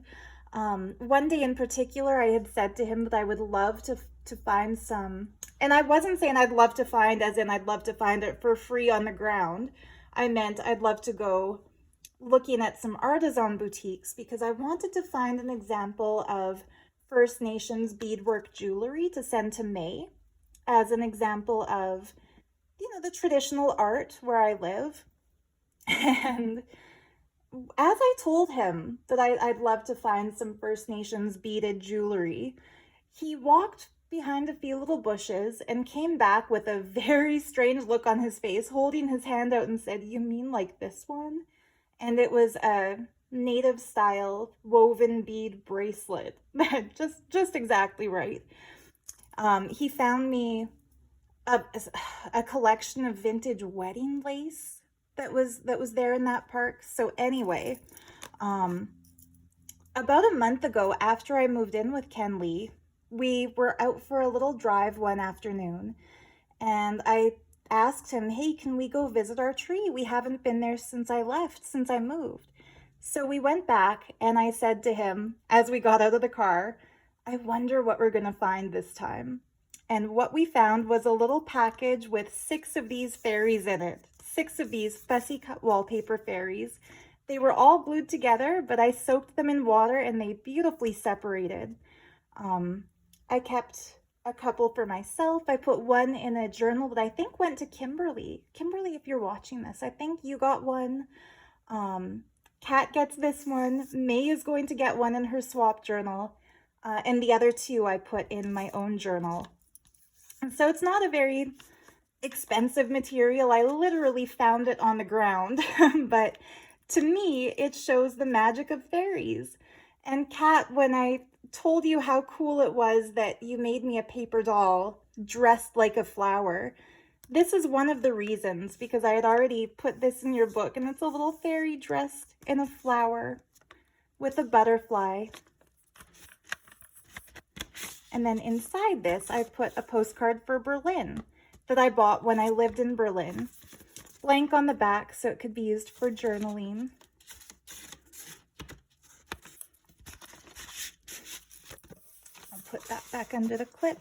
S1: One day in particular, I had said to him that I would love to find some, and I wasn't saying I'd love to find as in I'd love to find it for free on the ground. I meant I'd love to go looking at some artisan boutiques because I wanted to find an example of First Nations beadwork jewelry to send to May as an example of, you know, the traditional art where I live. And as I told him that I'd love to find some First Nations beaded jewelry, he walked behind a few little bushes and came back with a very strange look on his face, holding his hand out and said, "You mean like this one?" And it was a native style woven bead bracelet. just exactly right. He found me a, a collection of vintage wedding lace that was there in that park. So anyway, about a month ago, after I moved in with Ken Lee, we were out for a little drive one afternoon, and I asked him, "Hey, can we go visit our tree? We haven't been there since I left, since I moved." So we went back, and I said to him as we got out of the car, "I wonder what we're going to find this time." And what we found was a little package with 6 of these fairies in it. 6 of these fussy cut wallpaper fairies. They were all glued together, but I soaked them in water and they beautifully separated. I kept a couple for myself. I put one in a journal that I think went to Kimberly. Kimberly, if you're watching this, I think you got one. Kat gets this one. May is going to get one in her swap journal. And the other 2 I put in my own journal. And so it's not a very expensive material. I literally found it on the ground. But to me, it shows the magic of fairies. And Kat, when I told you how cool it was that you made me a paper doll dressed like a flower, this is one of the reasons, because I had already put this in your book, and it's a little fairy dressed in a flower with a butterfly. And then inside this, I put a postcard for Berlin that I bought when I lived in Berlin. Blank on the back so it could be used for journaling. I'll put that back under the clip.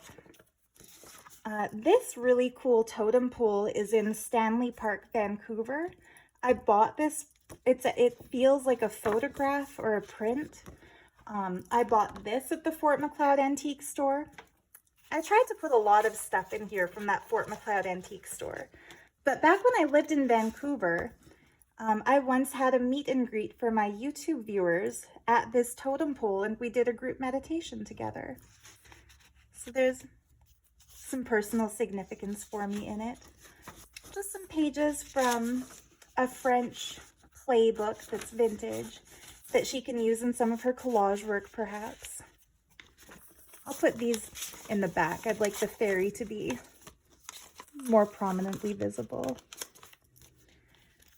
S1: This really cool totem pole is in Stanley Park, Vancouver. I bought this. It feels like a photograph or a print. I bought this at the Fort Macleod Antique Store. I tried to put a lot of stuff in here from that Fort Macleod Antique Store. But back when I lived in Vancouver, I once had a meet and greet for my YouTube viewers at this totem pole, and we did a group meditation together. So there's some personal significance for me in it. Just some pages from a French playbook that's vintage that she can use in some of her collage work, perhaps. I'll put these in the back. I'd like the fairy to be more prominently visible.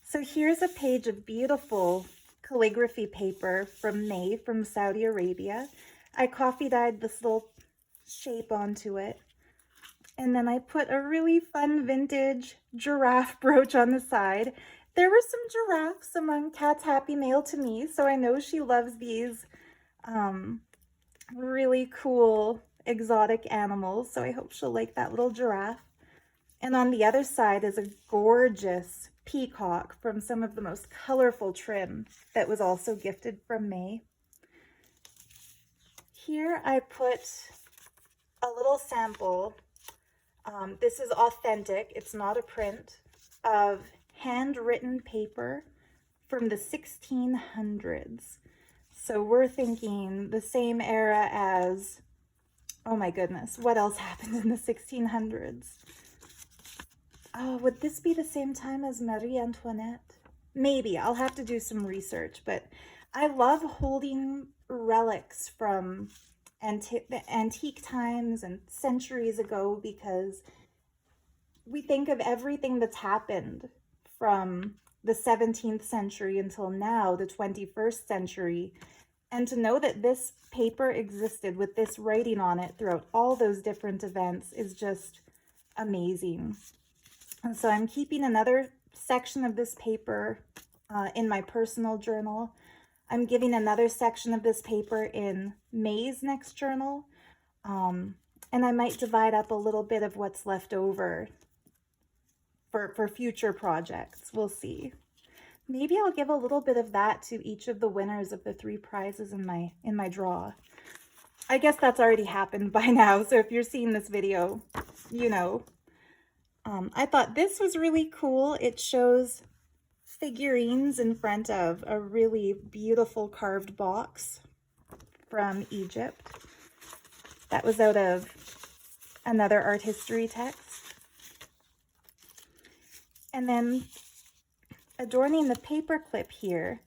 S1: So here's a page of beautiful calligraphy paper from May from Saudi Arabia. I coffee dyed this little shape onto it. And then I put a really fun vintage giraffe brooch on the side. There were some giraffes among Kat's Happy Mail to me, so I know she loves these really cool exotic animals. So I hope she'll like that little giraffe. And on the other side is a gorgeous peacock from some of the most colorful trim that was also gifted from May. Here I put a little sample. This is authentic, it's not a print, of handwritten paper from the 1600s. So we're thinking the same era as, oh my goodness, what else happened in the 1600s? Oh, would this be the same time as Marie Antoinette? Maybe, I'll have to do some research, but I love holding relics from antique times and centuries ago, because we think of everything that's happened from the 17th century until now, the 21st century, and to know that this paper existed with this writing on it throughout all those different events is just amazing. And so I'm keeping another section of this paper in my personal journal. I'm giving another section of this paper in May's next journal. And I might divide up a little bit of what's left over for future projects. We'll see. Maybe I'll give a little bit of that to each of the winners of the 3 prizes in my draw. I guess that's already happened by now, so if you're seeing this video, you know. I thought this was really cool. It shows figurines in front of a really beautiful carved box from Egypt that was out of another art history text. And then adorning the paperclip here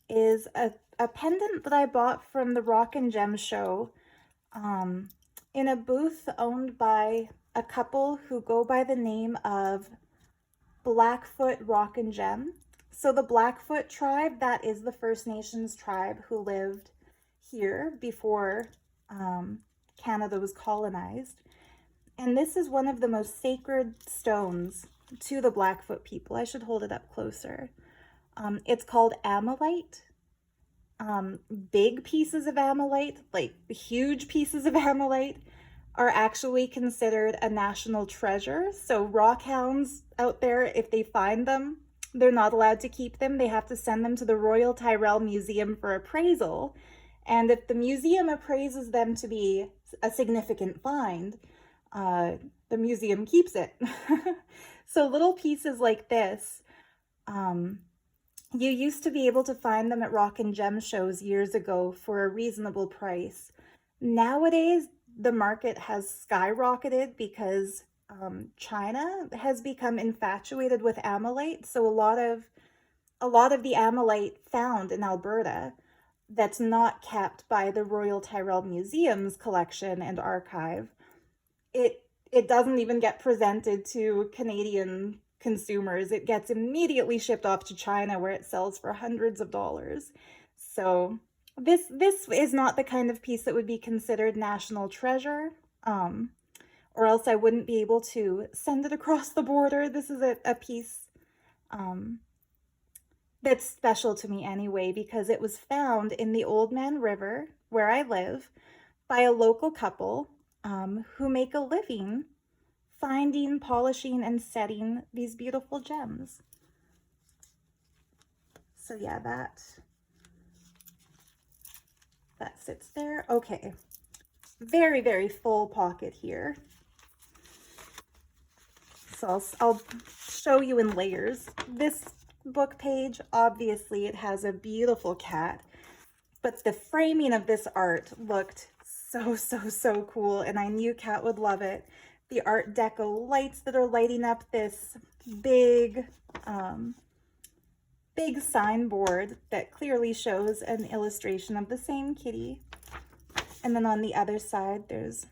S1: is a pendant that I bought from the Rock and Gem show in a booth owned by a couple who go by the name of Blackfoot Rock and Gem. So the Blackfoot tribe, that is the First Nations tribe who lived here before Canada was colonized. And this is one of the most sacred stones to the Blackfoot people. I should hold it up closer. It's called amylite. Big pieces of amylite, like huge pieces of amylite, are actually considered a national treasure. So rock hounds out there, if they find them, they're not allowed to keep them. They have to send them to the Royal Tyrrell Museum for appraisal. And if the museum appraises them to be a significant find, the museum keeps it. So little pieces like this, you used to be able to find them at Rock and Gem shows years ago for a reasonable price. Nowadays, the market has skyrocketed because China has become infatuated with amylite. So a lot of the amylite found in Alberta that's not kept by the Royal Tyrrell Museum's collection and archive, it doesn't even get presented to Canadian consumers. It gets immediately shipped off to China where it sells for hundreds of dollars. So this is not the kind of piece that would be considered national treasure, or else I wouldn't be able to send it across the border. This is a piece that's special to me anyway, because it was found in the Oldman River, where I live, by a local couple who make a living finding, polishing, and setting these beautiful gems. So yeah, that sits there. Okay, very, very full pocket here. So I'll show you in layers. This book page, obviously it has a beautiful cat, but the framing of this art looked so cool, and I knew Kat would love it. The Art Deco lights that are lighting up this big signboard that clearly shows an illustration of the same kitty. And then on the other side, there's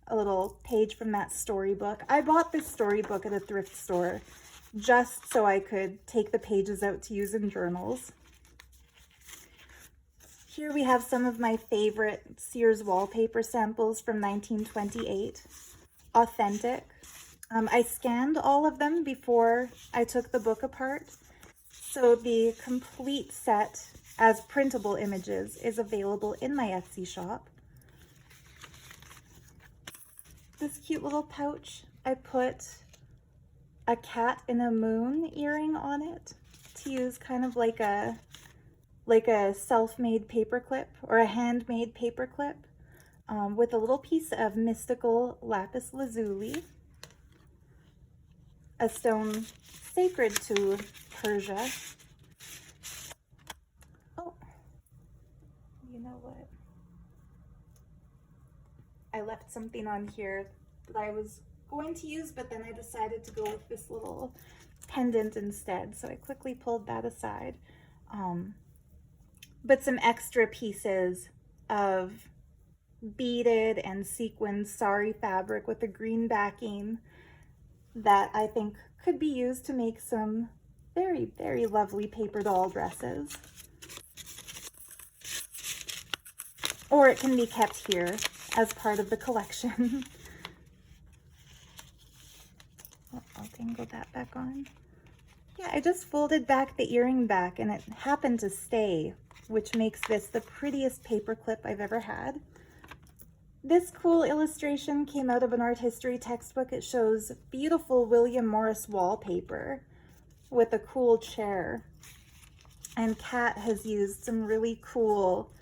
S1: a little page from that storybook. I bought this storybook at a thrift store just so I could take the pages out to use in journals. Here we have some of my favorite Sears wallpaper samples from 1928. Authentic. I scanned all of them before I took the book apart. So the complete set as printable images is available in my Etsy shop. This cute little pouch, I put a cat in a moon earring on it to use kind of like a self-made paperclip or a handmade paperclip with a little piece of mystical lapis lazuli, a stone sacred to Persia. Oh, you know what? I left something on here that I was going to use, but then I decided to go with this little pendant instead, so I quickly pulled that aside. But some extra pieces of beaded and sequined sari fabric with a green backing that I think could be used to make some very, very lovely paper doll dresses. Or it can be kept here as part of the collection. Oh, I'll dangle that back on. Yeah, I just folded back the earring back and it happened to stay, which makes this the prettiest paperclip I've ever had. This cool illustration came out of an art history textbook. It shows beautiful William Morris wallpaper with a cool chair. And Kat has used some really cool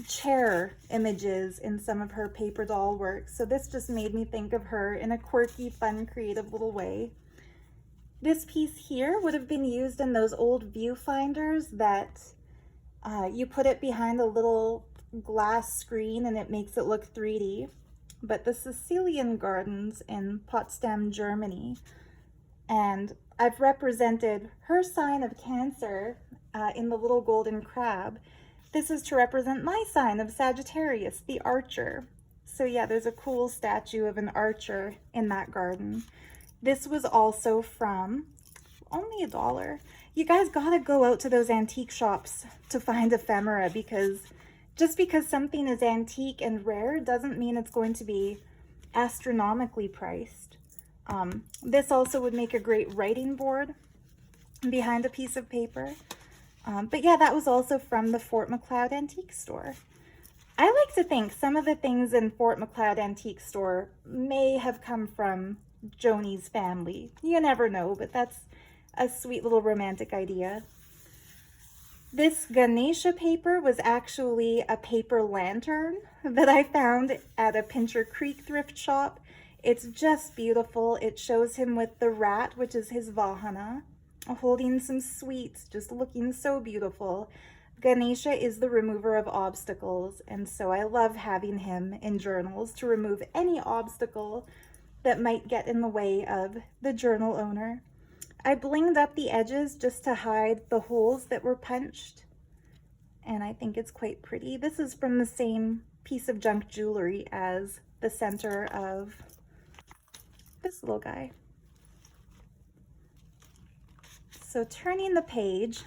S1: chair images in some of her paper doll work. So this just made me think of her in a quirky, fun, creative little way. This piece here would have been used in those old viewfinders that you put it behind a little glass screen and it makes it look 3D. But the Sicilian Gardens in Potsdam, Germany, and I've represented her sign of Cancer in the little golden crab. This is to represent my sign of Sagittarius, the archer. So yeah, there's a cool statue of an archer in that garden. This was also from only $1. You guys gotta go out to those antique shops to find ephemera, because just because something is antique and rare doesn't mean it's going to be astronomically priced. This also would make a great writing board behind a piece of paper. But yeah, that was also from the Fort Macleod Antique Store. I like to think some of the things in Fort Macleod Antique Store may have come from Joni's family. You never know, but that's a sweet little romantic idea. This Ganesha paper was actually a paper lantern that I found at a Pincher Creek thrift shop. It's just beautiful. It shows him with the rat, which is his Vahana, holding some sweets, just looking so beautiful. Ganesha is the remover of obstacles, and so I love having him in journals to remove any obstacle that might get in the way of the journal owner. I blinged up the edges just to hide the holes that were punched, and I think it's quite pretty. This is from the same piece of junk jewelry as the center of this little guy. So turning the page,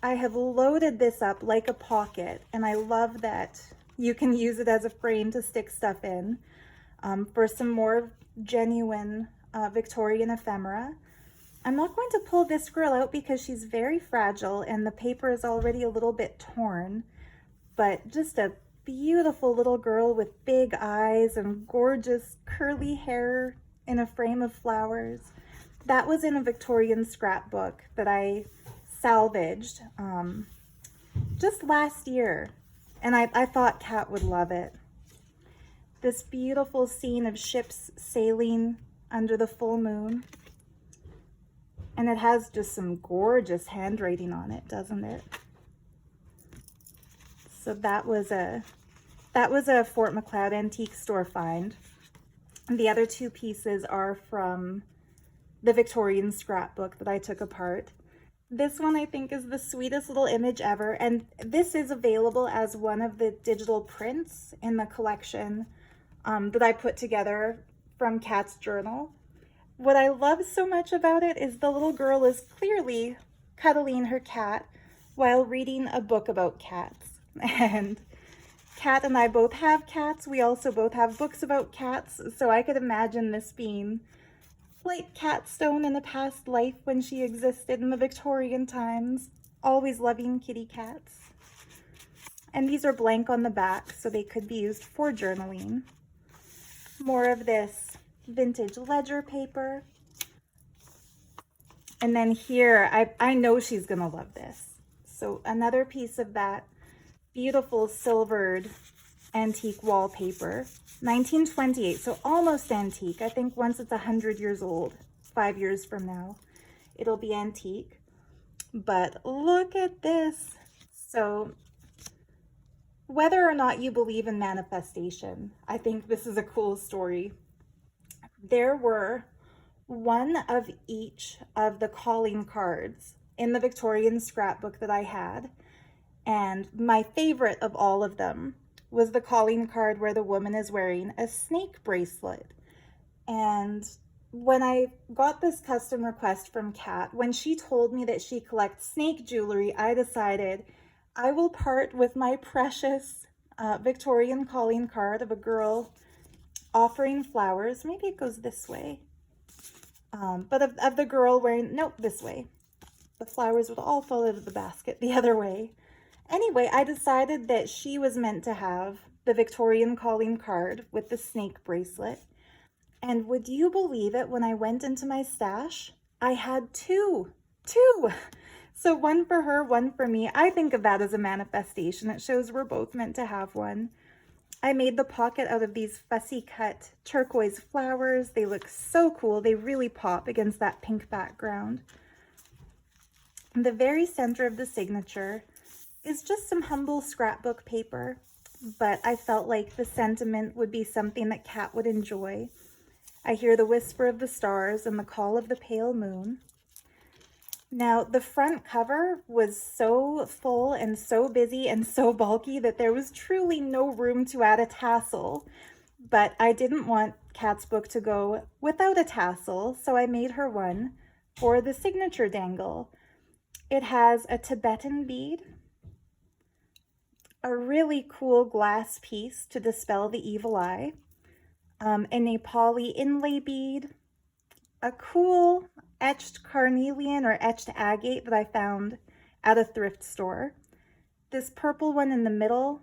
S1: I have loaded this up like a pocket, and I love that you can use it as a frame to stick stuff in. For some more genuine Victorian ephemera, I'm not going to pull this girl out because she's very fragile and the paper is already a little bit torn, but just a beautiful little girl with big eyes and gorgeous curly hair in a frame of flowers. That was in a Victorian scrapbook that I salvaged just last year, and I thought Kat would love it. This beautiful scene of ships sailing under the full moon, and it has just some gorgeous handwriting on it, doesn't it? So that was a Fort Macleod Antique Store find. The other two pieces are from the Victorian scrapbook that I took apart. This one I think is the sweetest little image ever, and this is available as one of the digital prints in the collection that I put together from Kat's journal. What I love so much about it is the little girl is clearly cuddling her cat while reading a book about cats. And Kat and I both have cats. We also both have books about cats, so I could imagine this being like Cat Stone in a past life when she existed in the Victorian times, always loving kitty cats. And these are blank on the back, so they could be used for journaling. More of this vintage ledger paper. And then here, I know she's gonna love this. So another piece of that beautiful silvered antique wallpaper. 1928, so almost antique. I think once it's 100 years old, 5 years from now, it'll be antique. But look at this. So whether or not you believe in manifestation, I think this is a cool story. There were one of each of the calling cards in the Victorian scrapbook that I had, and my favorite of all of them was the calling card where the woman is wearing a snake bracelet. And when I got this custom request from Kat, when she told me that she collects snake jewelry, I decided I will part with my precious Victorian calling card of a girl offering flowers. Maybe it goes this way. But of the girl wearing, nope, this way. The flowers would all fall out of the basket the other way. Anyway, I decided that she was meant to have the Victorian calling card with the snake bracelet. And would you believe it, when I went into my stash, I had two. So one for her, one for me. I think of that as a manifestation. It shows we're both meant to have one. I made the pocket out of these fussy cut turquoise flowers. They look so cool. They really pop against that pink background. The very center of the signature is just some humble scrapbook paper, but I felt like the sentiment would be something that Kat would enjoy. I hear the whisper of the stars and the call of the pale moon. Now, the front cover was so full and so busy and so bulky that there was truly no room to add a tassel, but I didn't want Kat's book to go without a tassel, so I made her one for the signature dangle. It has a Tibetan bead, a really cool glass piece to dispel the evil eye, a Nepali inlay bead, a cool etched carnelian or etched agate that I found at a thrift store. This purple one in the middle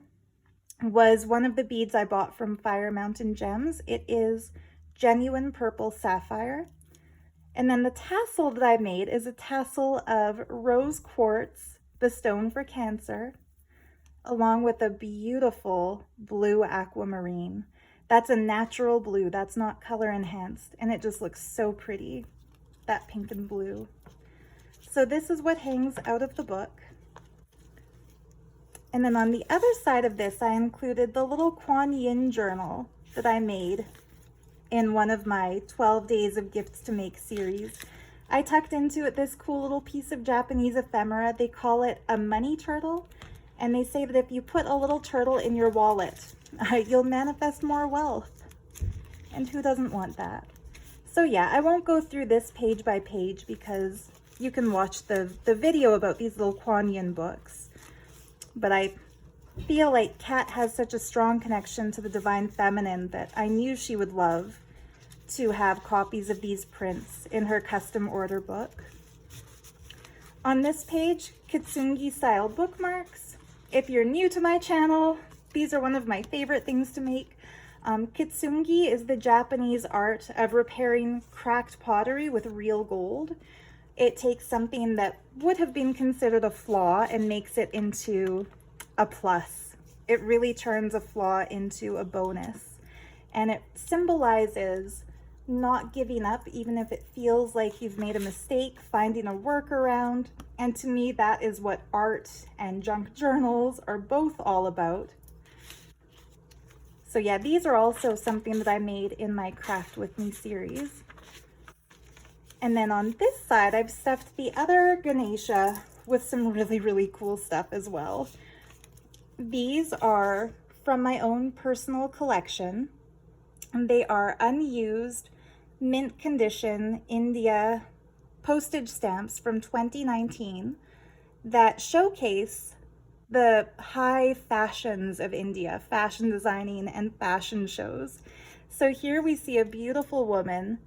S1: was one of the beads I bought from Fire Mountain Gems. It is genuine purple sapphire. And then the tassel that I made is a tassel of rose quartz, the stone for Cancer, along with a beautiful blue aquamarine. That's a natural blue, that's not color enhanced, and it just looks so pretty, that pink and blue. So this is what hangs out of the book. And then on the other side of this, I included the little Kuan Yin journal that I made in one of my 12 Days of Gifts to Make series. I tucked into it this cool little piece of Japanese ephemera. They call it a money turtle, and they say that if you put a little turtle in your wallet, you'll manifest more wealth. And who doesn't want that? So yeah, I won't go through this page by page because you can watch the video about these little Kuan Yin books. But I feel like Kat has such a strong connection to the Divine Feminine that I knew she would love to have copies of these prints in her custom order book. On this page, Kitsungi style bookmarks. If you're new to my channel, these are one of my favorite things to make. Kitsungi is the Japanese art of repairing cracked pottery with real gold. It takes something that would have been considered a flaw and makes it into a plus. It really turns a flaw into a bonus. And it symbolizes not giving up, even if it feels like you've made a mistake, finding a workaround. And to me, that is what art and junk journals are both all about. So yeah, these are also something that I made in my Craft With Me series. And then on this side, I've stuffed the other Ganesha with some really, really cool stuff as well. These are from my own personal collection. And they are unused, mint condition India postage stamps from 2019 that showcase the high fashions of India, fashion designing and fashion shows. So here we see a beautiful woman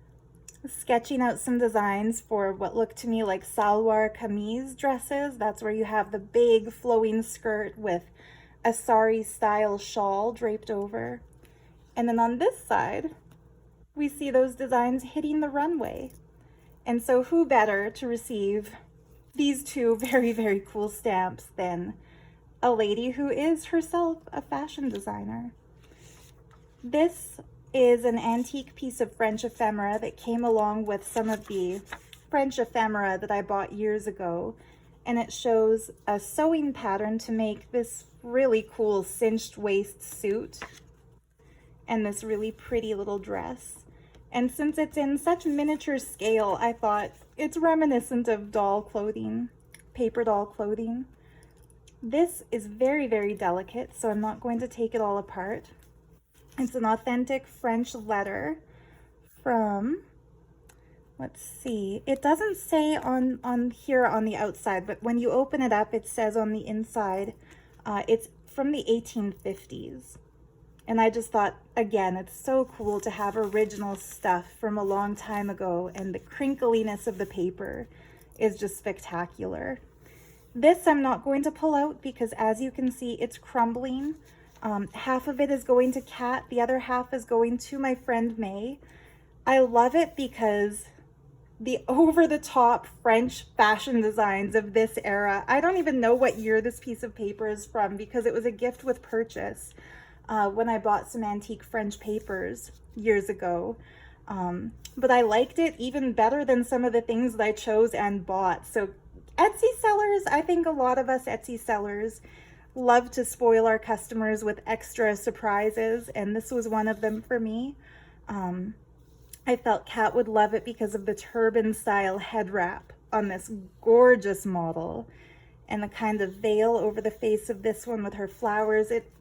S1: sketching out some designs for what look to me like salwar kameez dresses. That's where you have the big flowing skirt with a sari style shawl draped over. And then on this side, we see those designs hitting the runway. And so who better to receive these two very, very cool stamps than a lady who is herself a fashion designer. This is an antique piece of French ephemera that came along with some of the French ephemera that I bought years ago. And it shows a sewing pattern to make this really cool cinched waist suit and this really pretty little dress. And since it's in such miniature scale, I thought it's reminiscent of doll clothing, paper doll clothing. This is very, very delicate, so I'm not going to take it all apart. It's an authentic French letter from, let's see, it doesn't say on here on the outside, but when you open it up, it says on the inside, it's from the 1850s. And I just thought, again, it's so cool to have original stuff from a long time ago, and the crinkliness of the paper is just spectacular. This I'm not going to pull out because, as you can see, it's crumbling. Half of it is going to Kat, the other half is going to my friend May. I love it because the over-the-top French fashion designs of this era, I don't even know what year this piece of paper is from because it was a gift with purchase. when I bought some antique French papers years ago. But I liked it even better than some of the things that I chose and bought. So Etsy sellers, I think a lot of us Etsy sellers love to spoil our customers with extra surprises, and this was one of them for me. I felt Kat would love it because of the turban style head wrap on this gorgeous model and the kind of veil over the face of this one with her flowers. It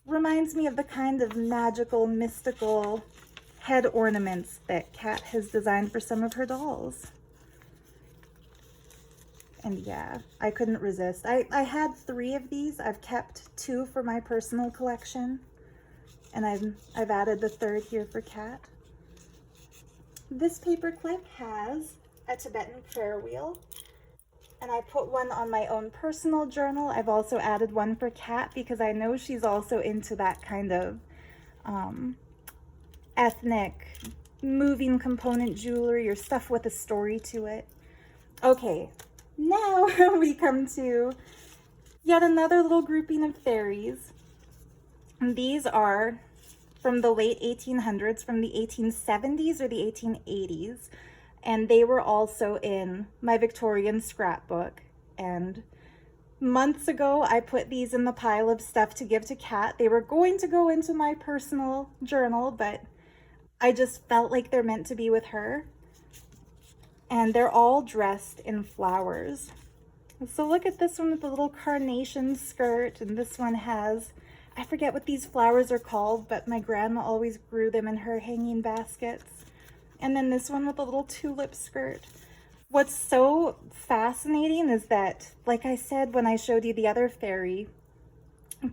S1: reminds me of the kind of magical, mystical head ornaments that Kat has designed for some of her dolls. And yeah, I couldn't resist. I had 3 of these. I've kept 2 for my personal collection, and I've added the 3rd here for Kat. This paper clip has a Tibetan prayer wheel, and I put one on my own personal journal. I've also added one for Kat because I know she's also into that kind of ethnic moving component jewelry or stuff with a story to it. Okay, now we come to yet another little grouping of fairies. And these are from the late 1800s, from the 1870s or the 1880s. And they were also in my Victorian scrapbook. And months ago, I put these in the pile of stuff to give to Kat. They were going to go into my personal journal, but I just felt like they're meant to be with her. And they're all dressed in flowers. So look at this one with the little carnation skirt, and this one has, I forget what these flowers are called, but my grandma always grew them in her hanging baskets. And then this one with a little tulip skirt. What's so fascinating is that, like I said when I showed you the other fairy,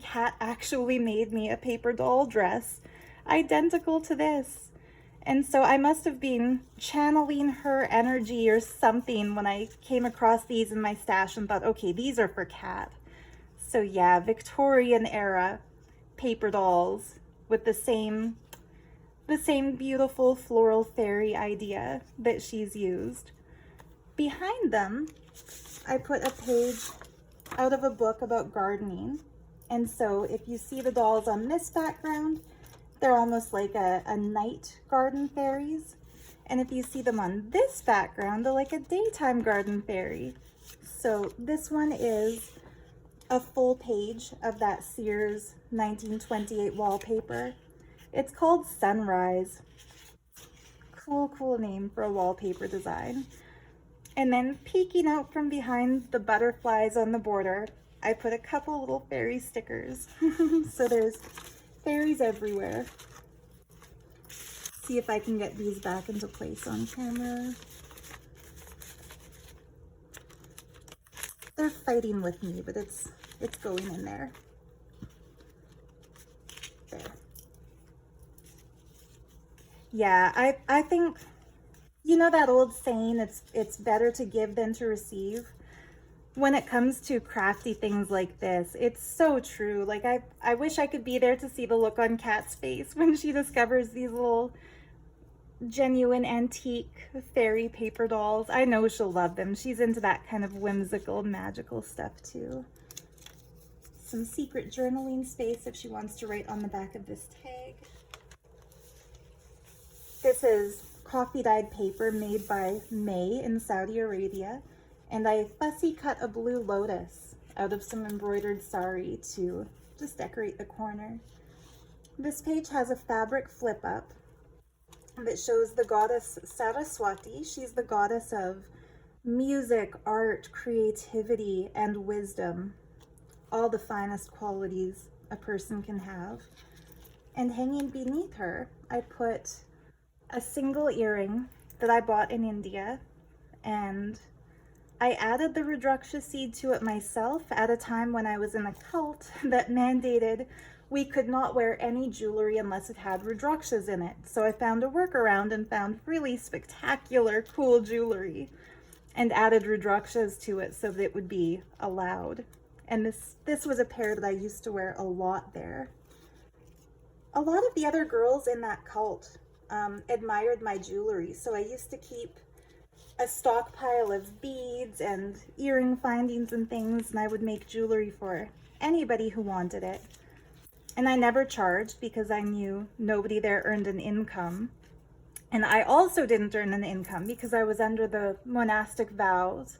S1: Kat actually made me a paper doll dress identical to this. And so I must have been channeling her energy or something when I came across these in my stash and thought, okay, these are for Kat. So yeah, Victorian era paper dolls with the same beautiful floral fairy idea that she's used. Behind them, I put a page out of a book about gardening. And so if you see the dolls on this background, they're almost like a night garden fairies. And if you see them on this background, they're like a daytime garden fairy. So this one is a full page of that Sears 1928 wallpaper. It's called Sunrise. Cool name for a wallpaper design. And then peeking out from behind the butterflies on the border, I put a couple little fairy stickers. So there's fairies everywhere. See if I can get these back into place on camera. They're fighting with me, but it's going in there. There. Yeah, I think, you know that old saying, it's better to give than to receive? When it comes to crafty things like this, it's so true. Like I wish I could be there to see the look on Kat's face when she discovers these little genuine antique fairy paper dolls. I know she'll love them. She's into that kind of whimsical, magical stuff too. Some secret journaling space if she wants to write on the back of this tag. This is coffee dyed paper made by May in Saudi Arabia. And I fussy cut a blue lotus out of some embroidered sari to just decorate the corner. This page has a fabric flip up that shows the goddess Saraswati. She's the goddess of music, art, creativity, and wisdom. All the finest qualities a person can have. And hanging beneath her, I put a single earring that I bought in India, and I added the Rudraksha seed to it myself at a time when I was in a cult that mandated we could not wear any jewelry unless it had Rudrakshas in it. So I found a workaround and found really spectacular, cool jewelry and added Rudrakshas to it so that it would be allowed. And this was a pair that I used to wear a lot there. A lot of the other girls in that cult admired my jewelry, so I used to keep a stockpile of beads and earring findings and things, and I would make jewelry for anybody who wanted it. And I never charged because I knew nobody there earned an income. And I also didn't earn an income because I was under the monastic vows.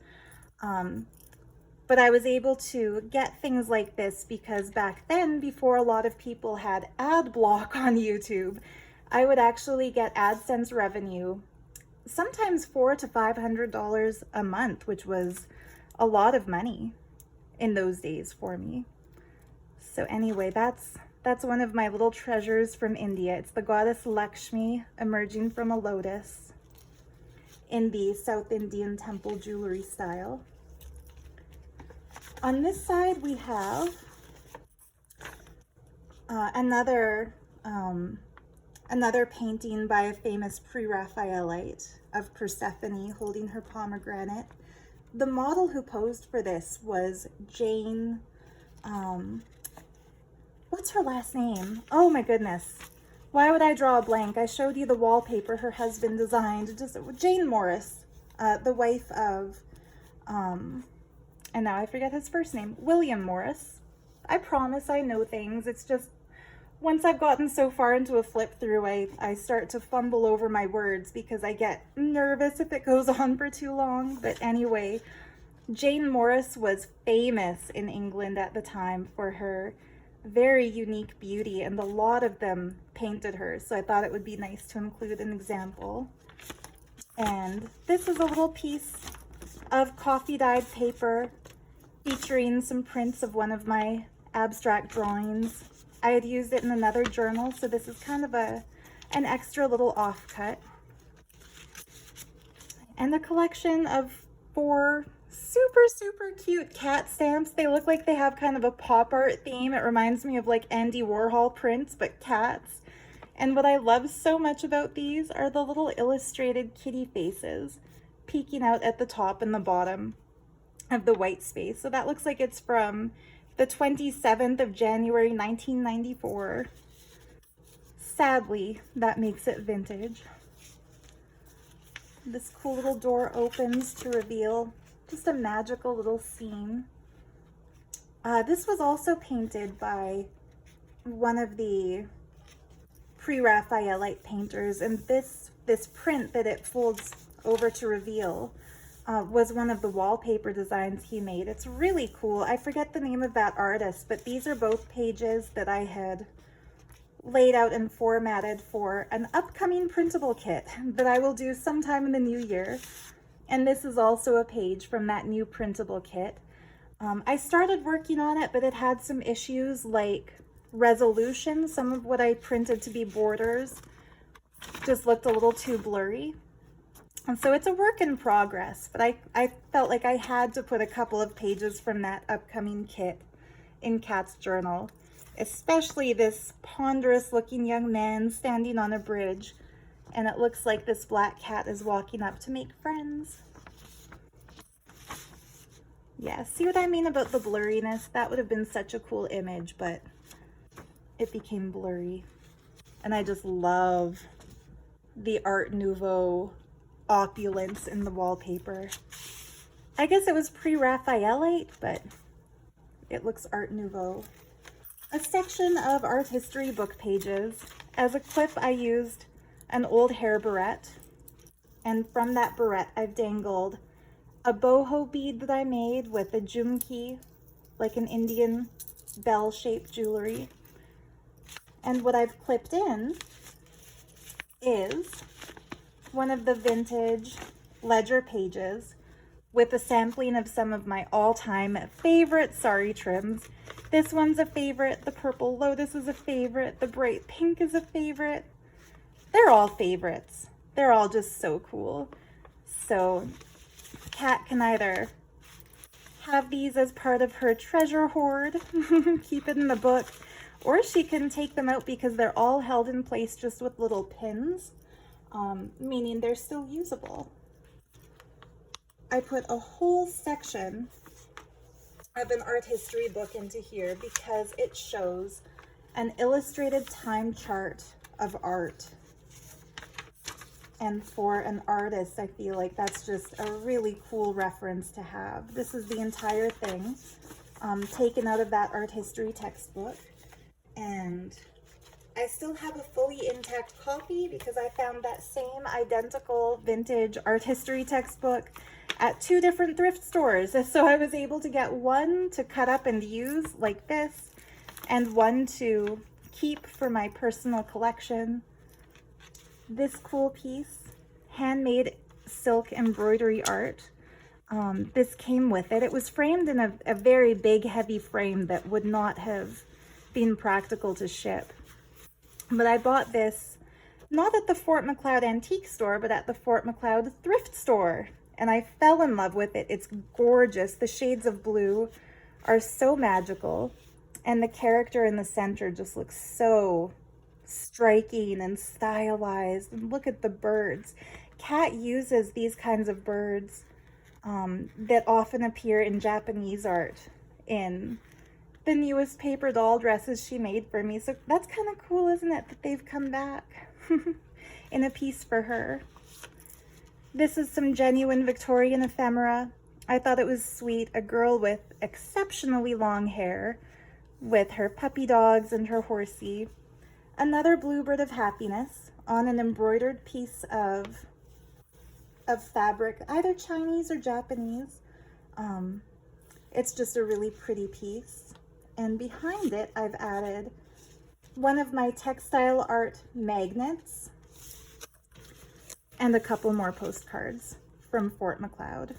S1: But I was able to get things like this because back then, before a lot of people had ad block on YouTube, I would actually get AdSense revenue, sometimes $400 to $500 a month, which was a lot of money in those days for me. So anyway, that's one of my little treasures from India. It's the goddess Lakshmi emerging from a lotus in the South Indian temple jewelry style. On this side, we have another painting by a famous pre-Raphaelite of Persephone holding her pomegranate. The model who posed for this was Jane, what's her last name? Oh my goodness. Why would I draw a blank? I showed you the wallpaper her husband designed. Just Jane Morris, the wife of, and now I forget his first name, William Morris. I promise I know things. It's just once I've gotten so far into a flip through, I start to fumble over my words because I get nervous if it goes on for too long. But anyway, Jane Morris was famous in England at the time for her very unique beauty, and a lot of them painted her. So I thought it would be nice to include an example. And this is a little piece of coffee dyed paper featuring some prints of one of my abstract drawings. I had used it in another journal, so this is kind of an extra little offcut. And a collection of 4 super cute cat stamps. They look like they have kind of a pop art theme. It reminds me of like Andy Warhol prints, but cats. And what I love so much about these are the little illustrated kitty faces peeking out at the top and the bottom of the white space. So that looks like it's from the 27th of January, 1994. Sadly, that makes it vintage. This cool little door opens to reveal just a magical little scene. This was also painted by one of the pre-Raphaelite painters, and this print that it folds over to reveal was one of the wallpaper designs he made. It's really cool. I forget the name of that artist, but these are both pages that I had laid out and formatted for an upcoming printable kit that I will do sometime in the new year. And this is also a page from that new printable kit. I started working on it, but it had some issues like resolution. Some of what I printed to be borders just looked a little too blurry. And so it's a work in progress, but I felt like I had to put a couple of pages from that upcoming kit in Kat's journal, especially this ponderous looking young man standing on a bridge, and it looks like this black cat is walking up to make friends. Yeah, see what I mean about the blurriness? That would have been such a cool image, but it became blurry. And I just love the Art Nouveau opulence in the wallpaper. I guess it was pre-Raphaelite, but it looks Art Nouveau. A section of art history book pages. As a clip, I used an old hair barrette, and from that barrette, I've dangled a boho bead that I made with a jhumki, like an Indian bell-shaped jewelry. And what I've clipped in is one of the vintage ledger pages with a sampling of some of my all-time favorite sari trims. This one's a favorite, the purple lotus is a favorite, the bright pink is a favorite. They're all favorites. They're all just so cool. So Kat can either have these as part of her treasure hoard, keep it in the book, or she can take them out because they're all held in place just with little pins. Meaning they're still usable. I put a whole section of an art history book into here because it shows an illustrated time chart of art. And for an artist, I feel like that's just a really cool reference to have. This is the entire thing taken out of that art history textbook. And I still have a fully intact copy because I found that same identical vintage art history textbook at 2 different thrift stores. So I was able to get one to cut up and use like this, and one to keep for my personal collection. This cool piece, handmade silk embroidery art. This came with it. It was framed in a very big, heavy frame that would not have been practical to ship. But I bought this not at the Fort Macleod antique store, but at the Fort Macleod thrift store. And I fell in love with it. It's gorgeous. The shades of blue are so magical. And the character in the center just looks so striking and stylized. And look at the birds. Kat uses these kinds of birds that often appear in Japanese art in the newest paper doll dresses she made for me. So that's kind of cool, isn't it, that they've come back in a piece for her. This is some genuine Victorian ephemera. I thought it was sweet. A girl with exceptionally long hair with her puppy dogs and her horsey. Another bluebird of happiness on an embroidered piece of fabric, either Chinese or Japanese. It's just a really pretty piece. And behind it, I've added one of my textile art magnets and a couple more postcards from Fort Macleod,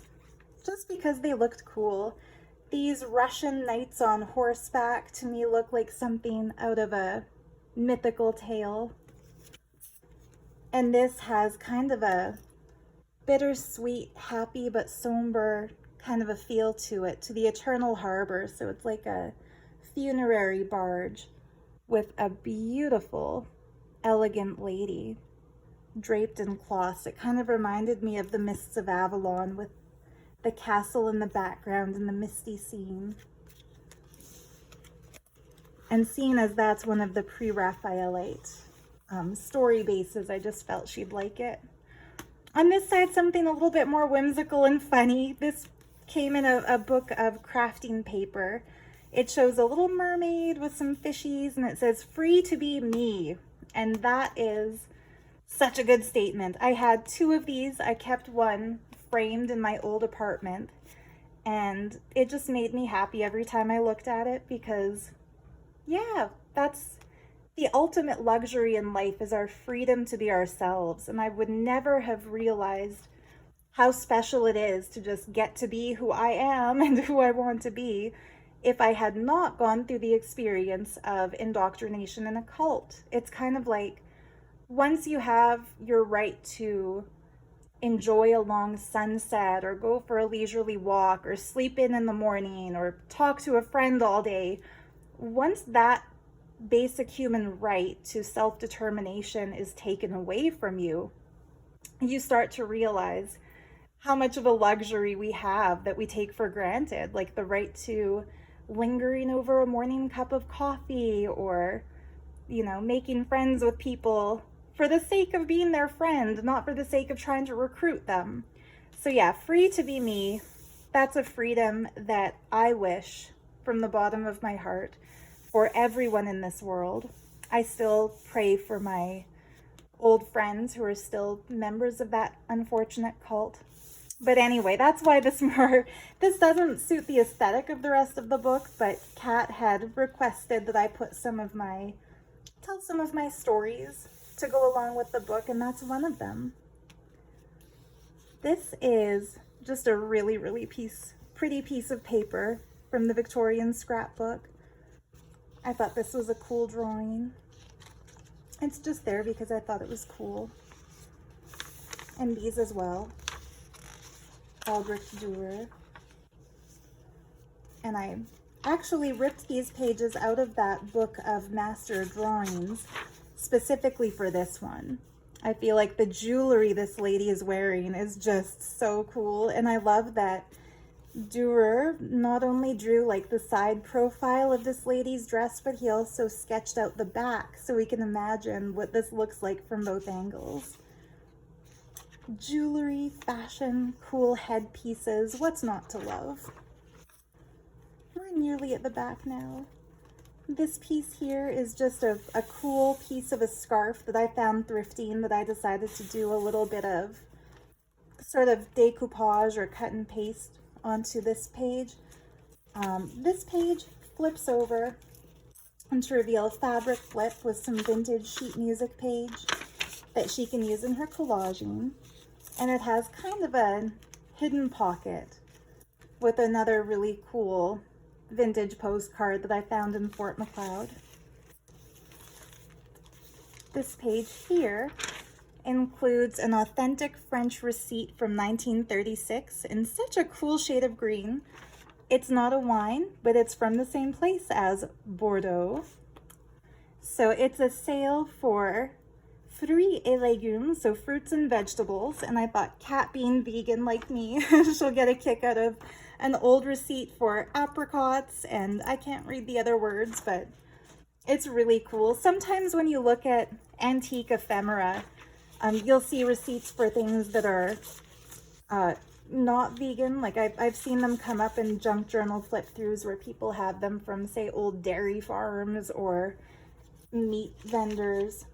S1: just because they looked cool. These Russian knights on horseback to me look like something out of a mythical tale. And this has kind of a bittersweet, happy but somber kind of a feel to it, to the Eternal Harbor. So it's like a funerary barge with a beautiful, elegant lady draped in cloths. It kind of reminded me of the Mists of Avalon with the castle in the background and the misty scene. And seeing as that's one of the pre-Raphaelite story bases, I just felt she'd like it. On this side, something a little bit more whimsical and funny. This came in a book of crafting paper. It shows a little mermaid with some fishies, and it says, "Free to be me." And that is such a good statement. I had 2 of these. I kept one framed in my old apartment, and it just made me happy every time I looked at it, because yeah, that's the ultimate luxury in life, is our freedom to be ourselves. And I would never have realized how special it is to just get to be who I am and who I want to be if I had not gone through the experience of indoctrination in a cult. It's kind of like, once you have your right to enjoy a long sunset or go for a leisurely walk or sleep in the morning or talk to a friend all day, once that basic human right to self-determination is taken away from you, you start to realize how much of a luxury we have that we take for granted, like the right to lingering over a morning cup of coffee, or, you know, making friends with people for the sake of being their friend, not for the sake of trying to recruit them. So yeah, free to be me, that's a freedom that I wish from the bottom of my heart for everyone in this world. I still pray for my old friends who are still members of that unfortunate cult. But anyway, that's why this doesn't suit the aesthetic of the rest of the book, but Kat had requested that I put tell some of my stories to go along with the book, and that's one of them. This is just a really, really pretty piece of paper from the Victorian scrapbook. I thought this was a cool drawing. It's just there because I thought it was cool. And these as well. Albrecht Dürer. And I actually ripped these pages out of that book of master drawings specifically for this one. I feel like the jewelry this lady is wearing is just so cool, and I love that Dürer not only drew like the side profile of this lady's dress, but he also sketched out the back so we can imagine what this looks like from both angles. Jewelry, fashion, cool headpieces, what's not to love? We're nearly at the back now. This piece here is just a cool piece of a scarf that I found thrifting that I decided to do a little bit of sort of decoupage or cut and paste onto this page. This page flips over and to reveal a fabric flip with some vintage sheet music page that she can use in her collaging. And it has kind of a hidden pocket with another really cool vintage postcard that I found in Fort Macleod. This page here includes an authentic French receipt from 1936 in such a cool shade of green. It's not a wine, but it's from the same place as Bordeaux. So it's a sale for fruits et légumes, so fruits and vegetables. And I thought, Cat being vegan like me, she'll get a kick out of an old receipt for apricots, and I can't read the other words, but it's really cool. Sometimes when you look at antique ephemera, you'll see receipts for things that are not vegan. Like I've seen them come up in junk journal flip-throughs where people have them from, say, old dairy farms or meat vendors.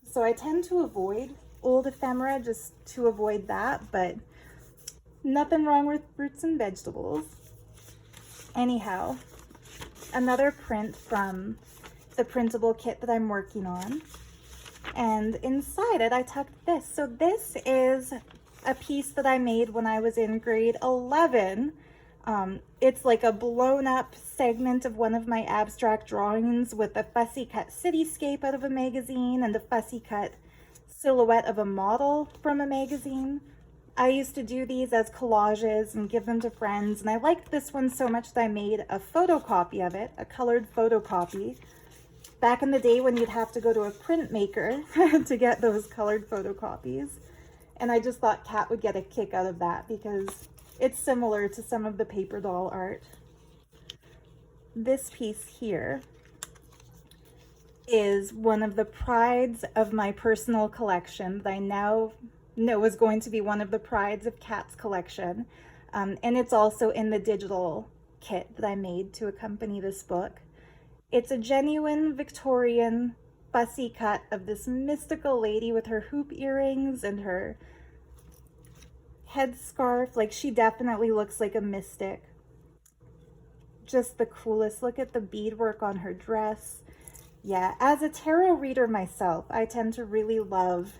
S1: So I tend to avoid old ephemera just to avoid that, but nothing wrong with fruits and vegetables. Anyhow, another print from the printable kit that I'm working on. And inside it, I tucked this. So this is a piece that I made when I was in grade 11. It's like a blown up segment of one of my abstract drawings with a fussy cut cityscape out of a magazine and a fussy cut silhouette of a model from a magazine. I used to do these as collages and give them to friends, and I liked this one so much that I made a photocopy of it, a colored photocopy. Back in the day when you'd have to go to a printmaker to get those colored photocopies. And I just thought Kat would get a kick out of that because it's similar to some of the paper doll art. This piece here is one of the prides of my personal collection that I now know is going to be one of the prides of Kat's collection. And it's also in the digital kit that I made to accompany this book. It's a genuine Victorian fussy cut of this mystical lady with her hoop earrings and her headscarf. Like, she definitely looks like a mystic. Just the coolest. Look at the beadwork on her dress. Yeah, as a tarot reader myself, I tend to really love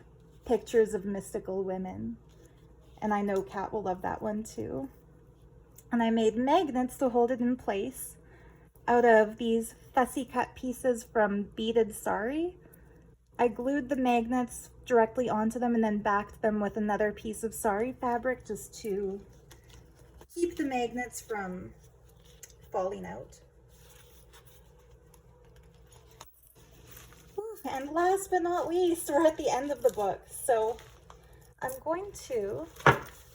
S1: pictures of mystical women. And I know Kat will love that one too. And I made magnets to hold it in place out of these fussy cut pieces from beaded sari. I glued the magnets directly onto them and then backed them with another piece of sari fabric just to keep the magnets from falling out. And last but not least, we're at the end of the book. So I'm going to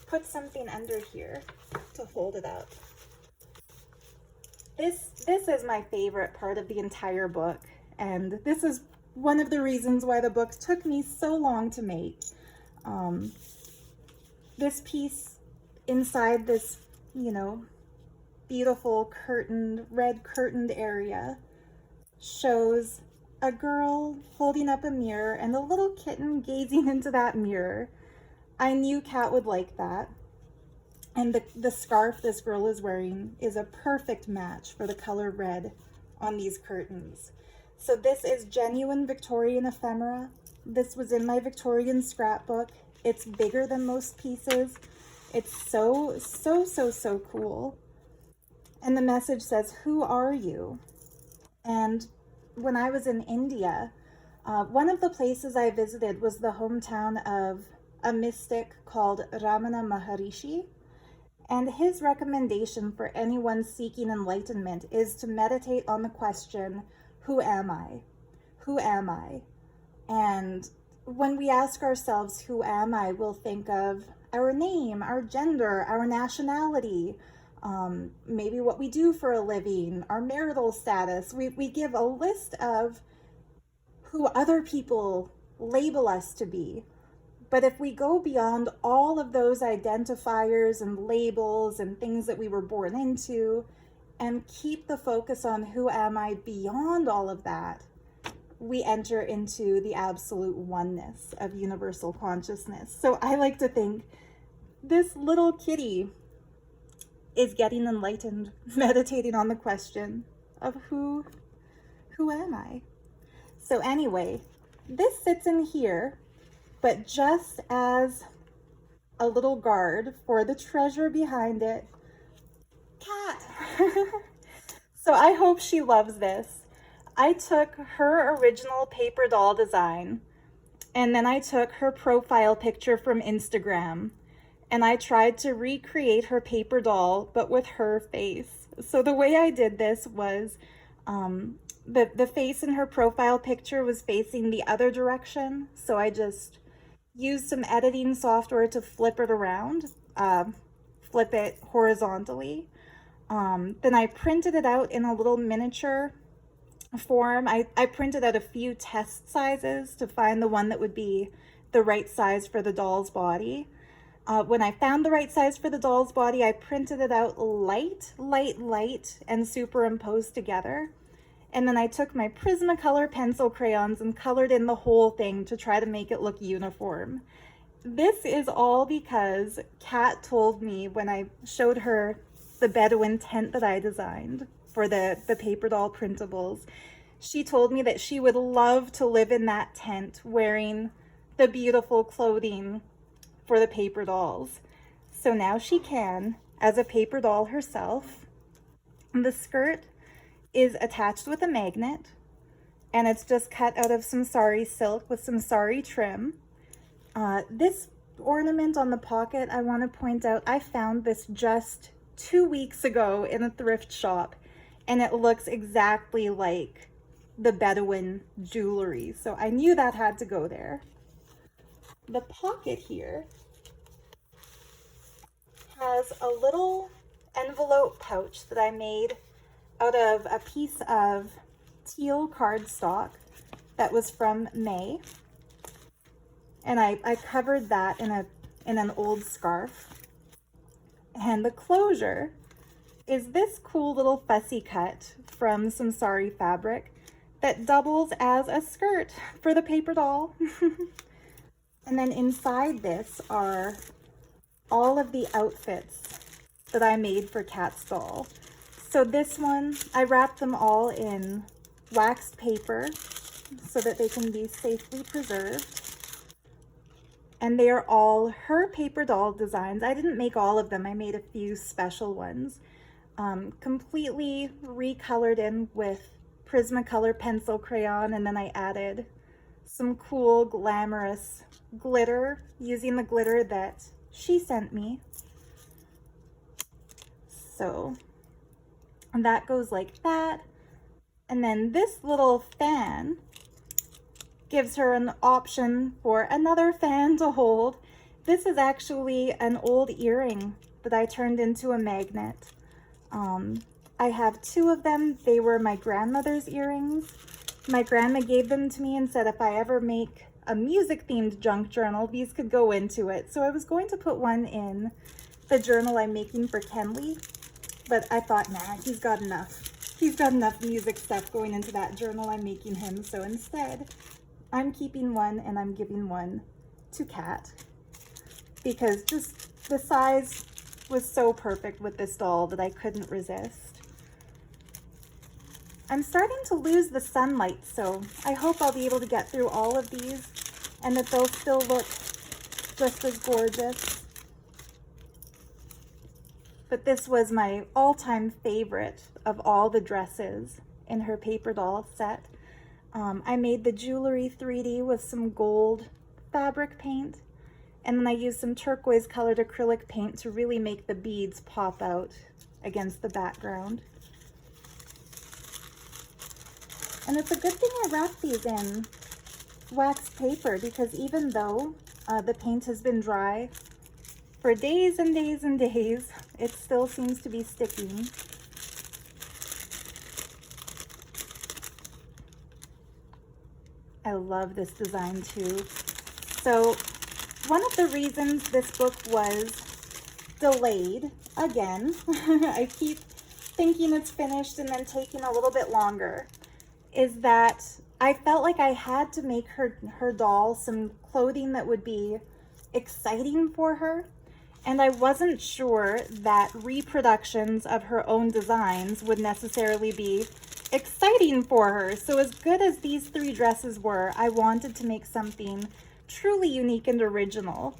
S1: put something under here to hold it up. This is my favorite part of the entire book, and this is one of the reasons why the book took me so long to make. This piece inside this, beautiful curtained, red curtained area shows a girl holding up a mirror and a little kitten gazing into that mirror. I knew Kat would like that. And the scarf this girl is wearing is a perfect match for the color red on these curtains. So this is genuine Victorian ephemera. This was in my Victorian scrapbook. It's bigger than most pieces. It's so cool. And the message says, "Who are you?" And when I was in India, one of the places I visited was the hometown of a mystic called Ramana Maharishi. And his recommendation for anyone seeking enlightenment is to meditate on the question, who am I? Who am I? And when we ask ourselves, who am I, we'll think of our name, our gender, our nationality, maybe what we do for a living, our marital status. We give a list of who other people label us to be. But if we go beyond all of those identifiers and labels and things that we were born into, and keep the focus on who am I beyond all of that, we enter into the absolute oneness of universal consciousness. So I like to think this little kitty is getting enlightened, meditating on the question of who am I? So anyway, this sits in here, but just as a little guard for the treasure behind it, cat. So I hope she loves this. I took her original paper doll design, and then I took her profile picture from Instagram, and I tried to recreate her paper doll, but with her face. So the way I did this was, the face in her profile picture was facing the other direction. So I just used some editing software to flip it around, flip it horizontally. Then I printed it out in a little miniature form. I printed out a few test sizes to find the one that would be the right size for the doll's body. When I found the right size for the doll's body, I printed it out light, and superimposed together. And then I took my Prismacolor pencil crayons and colored in the whole thing to try to make it look uniform. This is all because Kat told me when I showed her the Bedouin tent that I designed for the paper doll printables, she told me that she would love to live in that tent wearing the beautiful clothing for the paper dolls. So now she can, as a paper doll herself. The skirt is attached with a magnet, and it's just cut out of some sari silk with some sari trim. This ornament on the pocket, I want to point out, I found this just 2 weeks ago in a thrift shop, and it looks exactly like the Bedouin jewelry. So I knew that had to go there. The pocket here has a little envelope pouch that I made out of a piece of teal cardstock that was from May. And I covered that in an old scarf. And the closure is this cool little fussy cut from some sari fabric that doubles as a skirt for the paper doll. And then inside this are all of the outfits that I made for Kat's doll. So this one, I wrapped them all in waxed paper so that they can be safely preserved. And they are all her paper doll designs. I didn't make all of them. I made a few special ones. Completely recolored in with Prismacolor pencil crayon, and then I added some cool glamorous glitter using the glitter that she sent me. So and that goes like that. And then this little fan gives her an option for another fan to hold. This is actually an old earring that I turned into a magnet. I have 2 of them. They were my grandmother's earrings. My grandma gave them to me and said if I ever make a music themed junk journal, these could go into it. So I was going to put one in the journal I'm making for Kenley, but I thought, nah, he's got enough. He's got enough music stuff going into that journal I'm making him. So instead, I'm keeping one and I'm giving one to Kat, because just the size was so perfect with this doll that I couldn't resist. I'm starting to lose the sunlight, so I hope I'll be able to get through all of these and that they'll still look just as gorgeous. But this was my all-time favorite of all the dresses in her paper doll set. I made the jewelry 3D with some gold fabric paint, and then I used some turquoise colored acrylic paint to really make the beads pop out against the background. And it's a good thing I wrapped these in wax paper, because even though the paint has been dry for days and days and days, it still seems to be sticking. I love this design too. So one of the reasons this book was delayed, again, I keep thinking it's finished and then taking a little bit longer is that I felt like I had to make her doll some clothing that would be exciting for her. And I wasn't sure that reproductions of her own designs would necessarily be exciting for her. So as good as these 3 dresses were, I wanted to make something truly unique and original.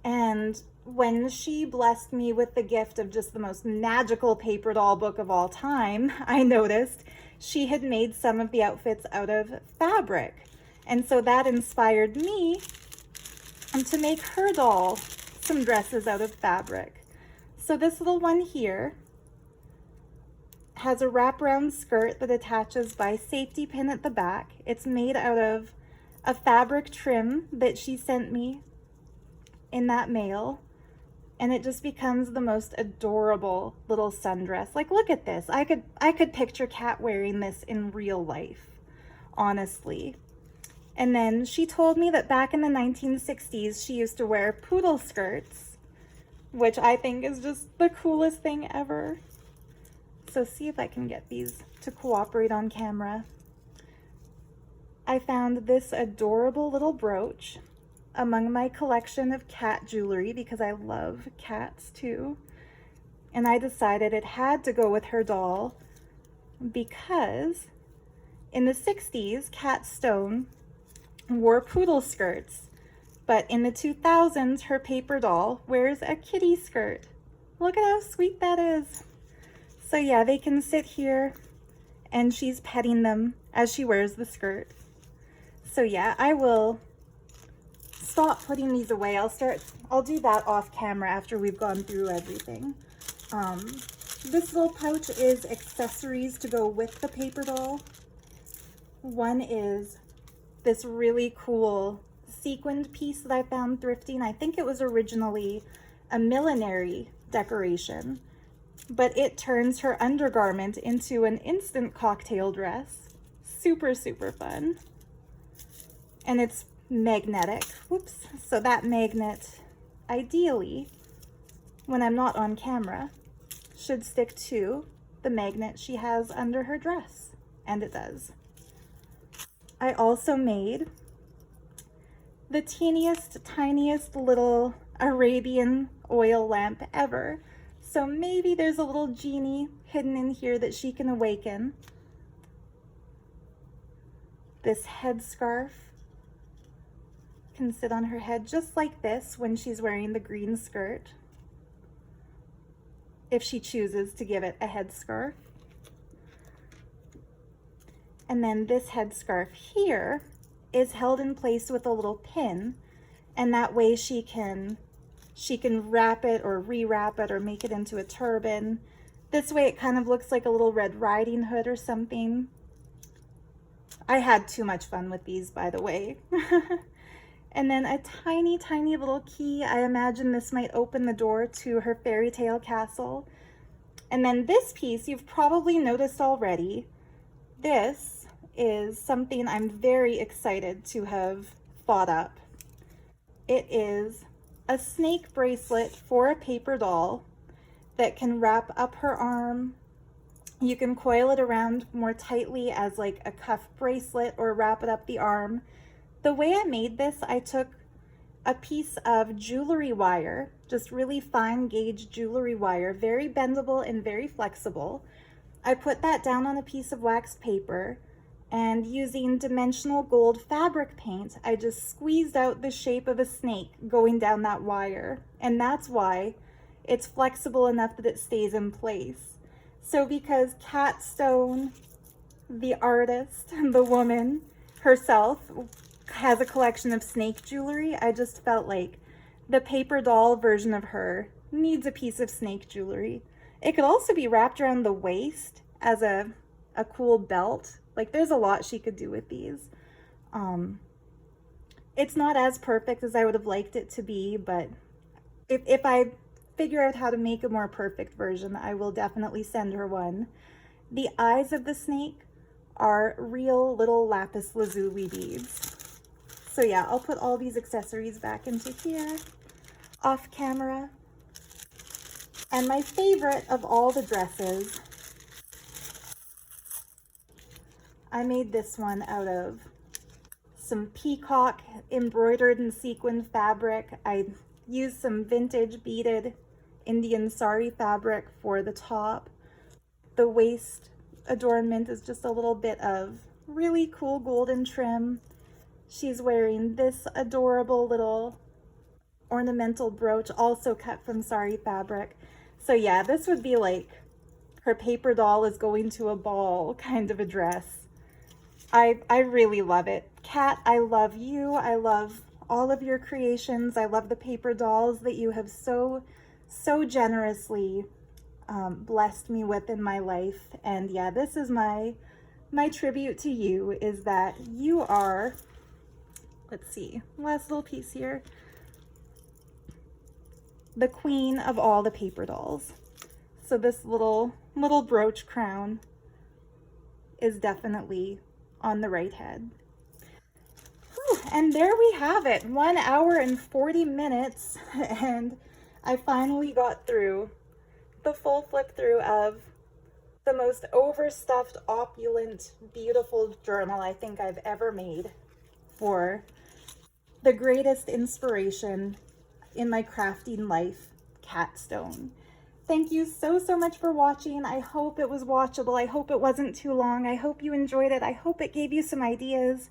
S1: And when she blessed me with the gift of just the most magical paper doll book of all time, I noticed she had made some of the outfits out of fabric. And so that inspired me to make her doll some dresses out of fabric. So this little one here has a wraparound skirt that attaches by safety pin at the back. It's made out of a fabric trim that she sent me in that mail, and it just becomes the most adorable little sundress. Like, look at this. I could picture Kat wearing this in real life, honestly. And then she told me that back in the 1960s, she used to wear poodle skirts, which I think is just the coolest thing ever. So see if I can get these to cooperate on camera. I found this adorable little brooch among my collection of cat jewelry because I love cats too. And I decided it had to go with her doll because in the 60s, Kat Stone wore poodle skirts, but in the 2000s, her paper doll wears a kitty skirt. Look at how sweet that is. So yeah, they can sit here and she's petting them as she wears the skirt. So yeah, I will stop putting these away. I'll do that off camera after we've gone through everything. This little pouch is accessories to go with the paper doll. One is this really cool sequined piece that I found thrifting. I think it was originally a millinery decoration, but it turns her undergarment into an instant cocktail dress. Super, super fun. And it's magnetic. Whoops. So that magnet, ideally, when I'm not on camera, should stick to the magnet she has under her dress. And it does. I also made the teeniest, tiniest little Arabian oil lamp ever. So maybe there's a little genie hidden in here that she can awaken. This headscarf can sit on her head just like this when she's wearing the green skirt, if she chooses to give it a headscarf. And then this headscarf here is held in place with a little pin, and that way she can wrap it or rewrap it or make it into a turban. This way it kind of looks like a little Red Riding Hood or something. I had too much fun with these, by the way. And then a tiny, tiny little key. I imagine this might open the door to her fairy tale castle. And then this piece you've probably noticed already. This is something I'm very excited to have thought up. It is a snake bracelet for a paper doll that can wrap up her arm. You can coil it around more tightly as like a cuff bracelet or wrap it up the arm. The way I made this, I took a piece of jewelry wire, just really fine gauge jewelry wire, very bendable and very flexible. I put that down on a piece of waxed paper, and using dimensional gold fabric paint, I just squeezed out the shape of a snake going down that wire. And that's why it's flexible enough that it stays in place. So because Kat Stone, the artist, the woman herself, has a collection of snake jewelry, I just felt like the paper doll version of her needs a piece of snake jewelry. It could also be wrapped around the waist as a cool belt. Like, there's a lot she could do with these. It's not as perfect as I would have liked it to be, but if I figure out how to make a more perfect version, I will definitely send her one. The eyes of the snake are real little lapis lazuli beads. So yeah, I'll put all these accessories back into here, off camera. And my favorite of all the dresses I made this one out of some peacock embroidered and sequined fabric. I used some vintage beaded Indian sari fabric for the top. The waist adornment is just a little bit of really cool golden trim. She's wearing this adorable little ornamental brooch, also cut from sari fabric. So yeah, this would be like her paper doll is going to a ball kind of a dress. I really love it. Kat, I love you. I love all of your creations. I love the paper dolls that you have so generously blessed me with in my life. And yeah, this is my tribute to you, is that you are, let's see, last little piece here, the queen of all the paper dolls. So this little brooch crown is definitely on the right head. Whew, and there we have it, 1 hour and 40 minutes, and I finally got through the full flip through of the most overstuffed, opulent, beautiful journal I think I've ever made for the greatest inspiration in my crafting life, Kat Stone. Thank you so much for watching. I hope it was watchable. I hope it wasn't too long. I hope you enjoyed it. I hope it gave you some ideas.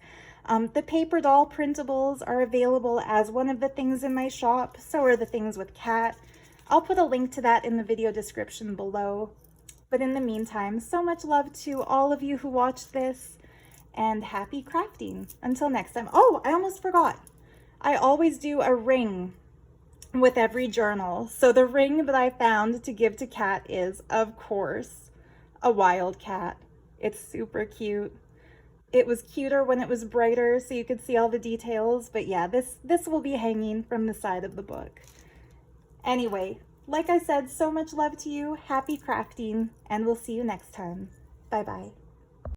S1: The paper doll printables are available as one of the things in my shop. So are the things with Kat. I'll put a link to that in the video description below. But in the meantime, so much love to all of you who watched this, and happy crafting. Until next time. Oh, I almost forgot. I always do a ring with every journal. So the ring that I found to give to Kat is, of course, a wildcat. It's super cute. It was cuter when it was brighter so you could see all the details, but yeah, this will be hanging from the side of the book. Anyway, like I said, so much love to you, happy crafting, and we'll see you next time. Bye-bye.